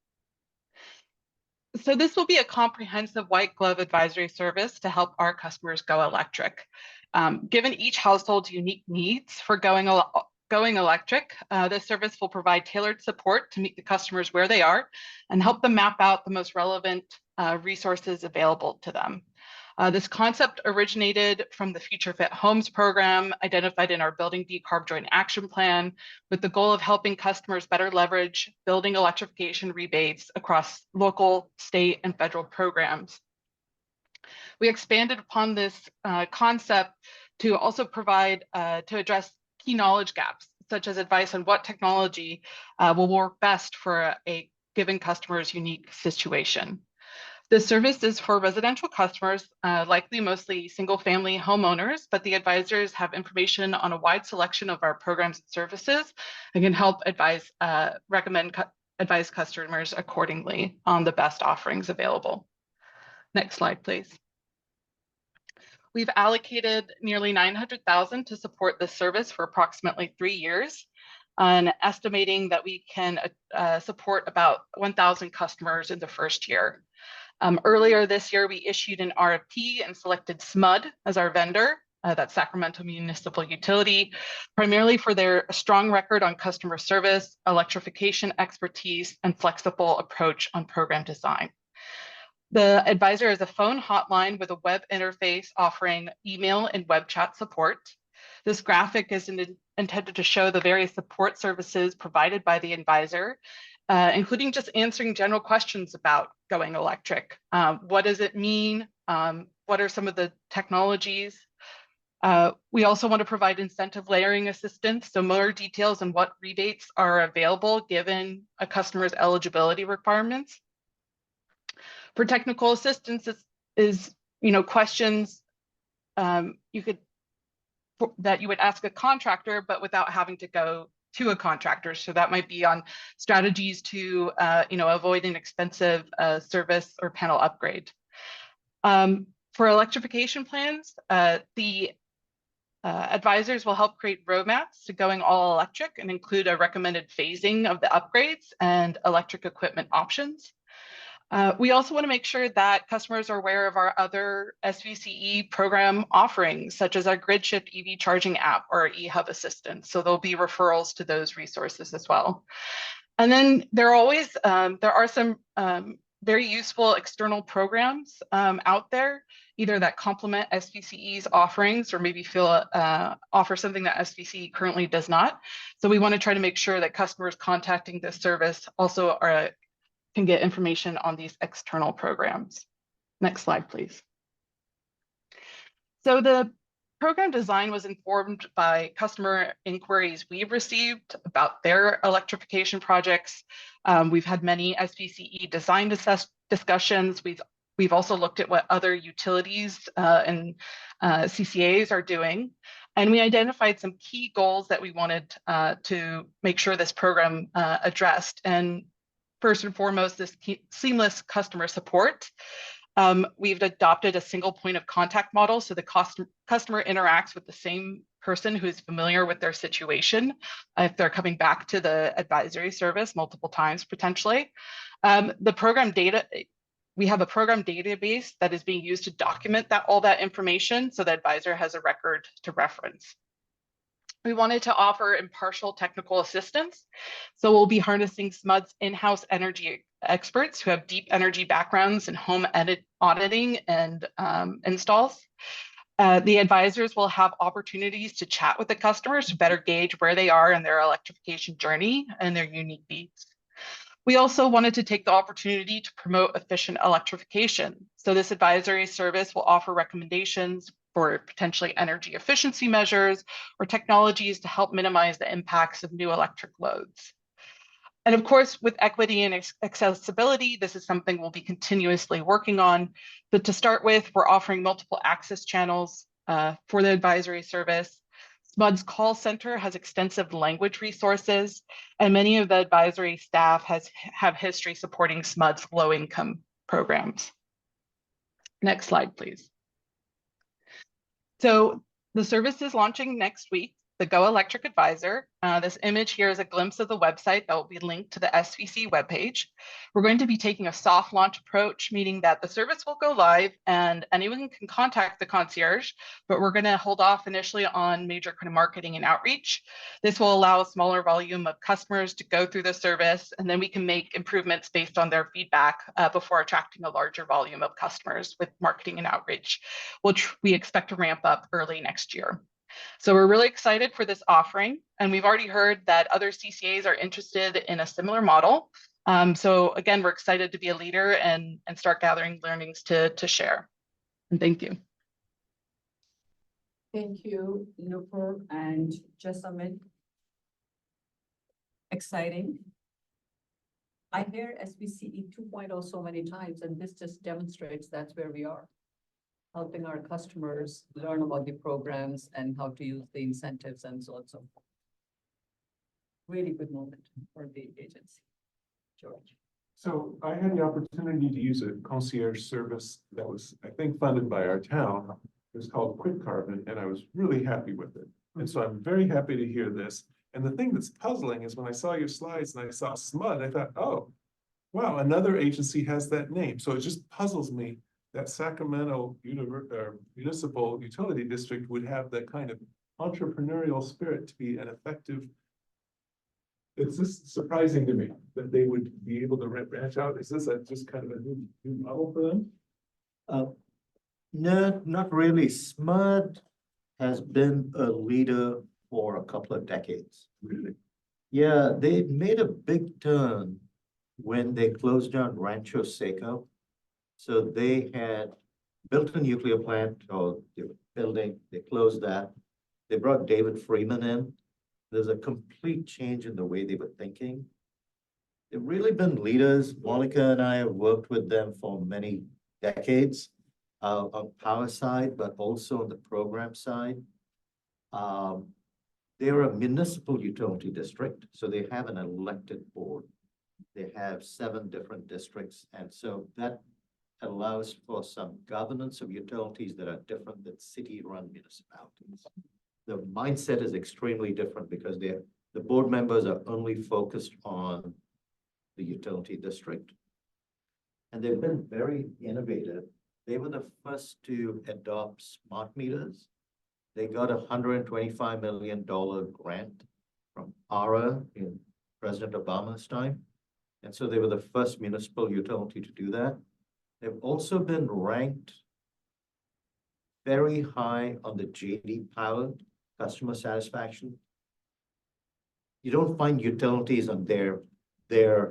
So this will be a comprehensive white glove advisory service to help our customers go electric. Given each household's unique needs for going electric, this service will provide tailored support to meet the customers where they are and help them map out the most relevant resources available to them. This concept originated from the Future Fit Homes program identified in our Building Decarb Joint Action Plan, with the goal of helping customers better leverage building electrification rebates across local, state, and federal programs. We expanded upon this concept to also provide to address key knowledge gaps, such as advice on what technology will work best for a given customer's unique situation. This service is for residential customers, likely mostly single-family homeowners, but the advisors have information on a wide selection of our programs and services and can help advise customers accordingly on the best offerings available. Next slide, please. We've allocated nearly $900,000 to support this service for approximately 3 years, and estimating that we can support about 1,000 customers in the first year. Earlier this year, we issued an RFP and selected SMUD as our vendor, that's Sacramento Municipal Utility, primarily for their strong record on customer service, electrification expertise, and flexible approach on program design. The advisor is a phone hotline with a web interface offering email and web chat support. This graphic is intended to show the various support services provided by the advisor, including just answering general questions about going electric. What does it mean? What are some of the technologies? We also want to provide incentive layering assistance, so more details on what rebates are available given a customer's eligibility requirements. For technical assistance is questions that you would ask a contractor, but without having to go to a contractor. So that might be on strategies to avoid an expensive service or panel upgrade. For electrification plans, the Advisors will help create roadmaps to going all electric and include a recommended phasing of the upgrades and electric equipment options. We also want to make sure that customers are aware of our other SVCE program offerings, such as our GridShift EV charging app or eHub assistant. So there'll be referrals to those resources as well. And then there are some very useful external programs out there, either that complement SVCE's offerings or maybe offer something that SVCE currently does not. So we want to try to make sure that customers contacting this service also can get information on these external programs. Next slide, please. So the program design was informed by customer inquiries we've received about their electrification projects. We've had many SVCE design discussions. We've also looked at what other utilities and CCAs are doing. And we identified some key goals that we wanted to make sure this program addressed. And first and foremost, this seamless customer support. We've adopted a single point of contact model, so the customer interacts with the same person who is familiar with their situation if they're coming back to the advisory service multiple times potentially. The program data, we have a program database that is being used to document all that information so the advisor has a record to reference. We wanted to offer impartial technical assistance. So we'll be harnessing SMUD's in-house energy experts who have deep energy backgrounds in home auditing and installs. The advisors will have opportunities to chat with the customers to better gauge where they are in their electrification journey and their unique needs. We also wanted to take the opportunity to promote efficient electrification. So this advisory service will offer recommendations for potentially energy efficiency measures or technologies to help minimize the impacts of new electric loads. And of course, with equity and accessibility, this is something we'll be continuously working on. But to start with, we're offering multiple access channels for the advisory service. SMUD's call center has extensive language resources, and many of the advisory staff have history supporting SMUD's low-income programs. Next slide, please. So the service is launching next week, the Go Electric Advisor. This image here is a glimpse of the website that will be linked to the SVC webpage. We're going to be taking a soft launch approach, meaning that the service will go live and anyone can contact the concierge, but we're going to hold off initially on major kind of marketing and outreach. This will allow a smaller volume of customers to go through the service, and then we can make improvements based on their feedback before attracting a larger volume of customers with marketing and outreach, which we expect to ramp up early next year. So we're really excited for this offering, and we've already heard that other CCAs are interested in a similar model. So again, we're excited to be a leader and start gathering learnings to share. And thank you. Thank you, Nupur and Jessamine. Exciting. I hear SVCE 2.0 so many times, and this just demonstrates that's where we are. Helping our customers learn about the programs and how to use the incentives and so on and so forth. Really good moment for the agency. George. So I had the opportunity to use a concierge service that was, I think, funded by our town. It was called Quick Carbon, and I was really happy with it. And so I'm very happy to hear this. And the thing that's puzzling is when I saw your slides and I saw SMUD, I thought, oh, wow, another agency has that name. So it just puzzles me that Sacramento Municipal Utility District would have that kind of entrepreneurial spirit to be an effective. It's just surprising to me that they would be able to branch out. Is this just kind of a new model for them? No, not really. SMUD has been a leader for a couple of decades. Really? Yeah, they made a big turn when they closed down Rancho Seco. So they had built a nuclear plant, or they were building, they closed that. They brought David Freeman in. There's a complete change in the way they were thinking. They've really been leaders. Monica and I have worked with them for many decades on power side, but also on the program side. They're a municipal utility district, so they have an elected board. They have 7 different districts, and so that allows for some governance of utilities that are different than city-run municipalities. the mindset is extremely different because the board members are only focused on the utility district. And they've been very innovative. They were the first to adopt smart meters. They got $125 million grant from ARA in President Obama's time. And so they were the first municipal utility to do that. They've also been ranked very high on the JD Power customer satisfaction. You don't find utilities on their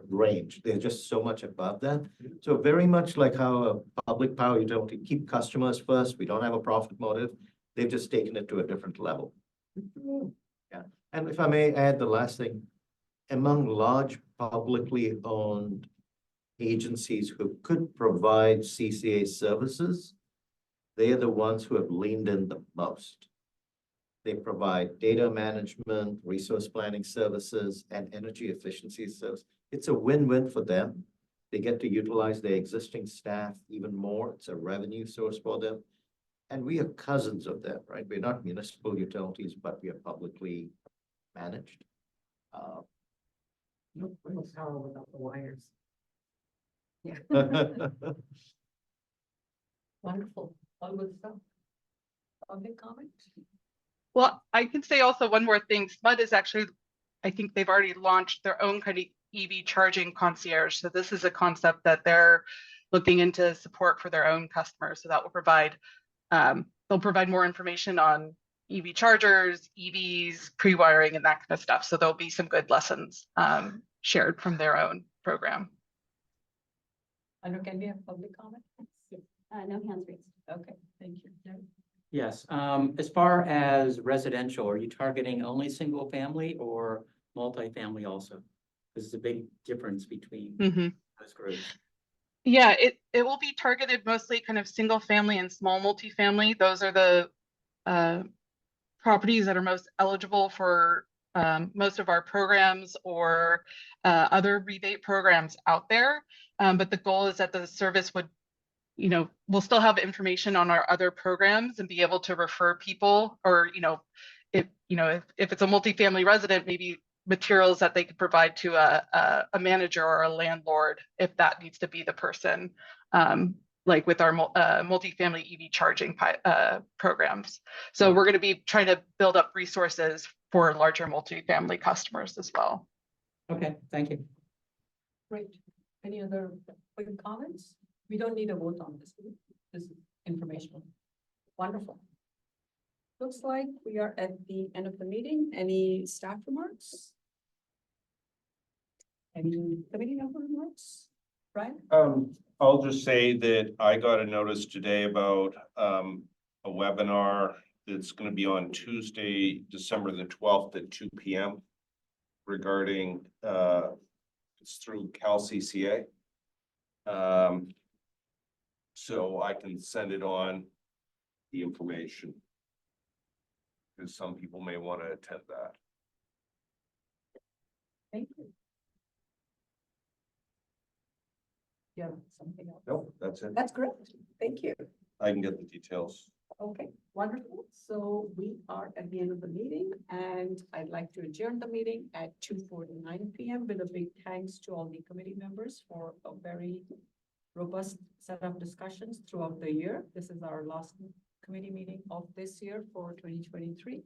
range. They're just so much above that. So very much like how a public power utility keep customers first. We don't have a profit motive. They've just taken it to a different level. Yeah. And if I may add the last thing, among large publicly owned agencies who could provide CCA services, they are the ones who have leaned in the most. They provide data management, resource planning services, and energy efficiency services. It's a win-win for them. They get to utilize their existing staff even more. It's a revenue source for them. And we are cousins of them, right? We're not municipal utilities, but we are publicly managed. No power without the wires. Yeah. Wonderful. All good stuff. Public comment? Well, I can say also one more thing. SMUD is actually, I think they've already launched their own kind of EV charging concierge. So this is a concept that they're looking into support for their own customers. So that will provide, they'll provide more information on EV chargers, EVs, pre-wiring, and that kind of stuff. So there'll be some good lessons shared from their own program. Can we have public comment? No hands raised. Okay, thank you. No? Yes, as far as residential, are you targeting only single family or multifamily also? There's a big difference between those groups. Yeah, it will be targeted mostly kind of single family and small multifamily. Those are the properties that are most eligible for most of our programs or other rebate programs out there. But the goal is that the service would, we'll still have information on our other programs and be able to refer people, or, if it's a multifamily resident, maybe materials that they could provide to a manager or a landlord, if that needs to be the person, like with our multifamily EV charging programs. So we're going to be trying to build up resources for larger multifamily customers as well. Okay, thank you. Great. Any other quick comments? We don't need a vote on this. This is informational. Wonderful. Looks like we are at the end of the meeting. Any staff remarks? Any committee member remarks? Brian? I'll just say that I got a notice today about a webinar that's going to be on Tuesday, December the 12th at 2 p.m. regarding it's through CalCCA. So I can send it on the information, because some people may want to attend that. Thank you. Yeah, something else. Nope, that's it. That's great. Thank you. I can get the details. Okay, wonderful. So we are at the end of the meeting, and I'd like to adjourn the meeting at 2:49 p.m. with a big thanks to all the committee members for a very robust set of discussions throughout the year. This is our last committee meeting of this year for 2023.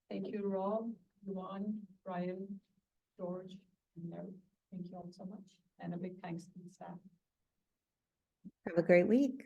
Thank you, Rob, Luan, Brian, George, and Mary. Thank you all so much. And a big thanks to the staff. Have a great week.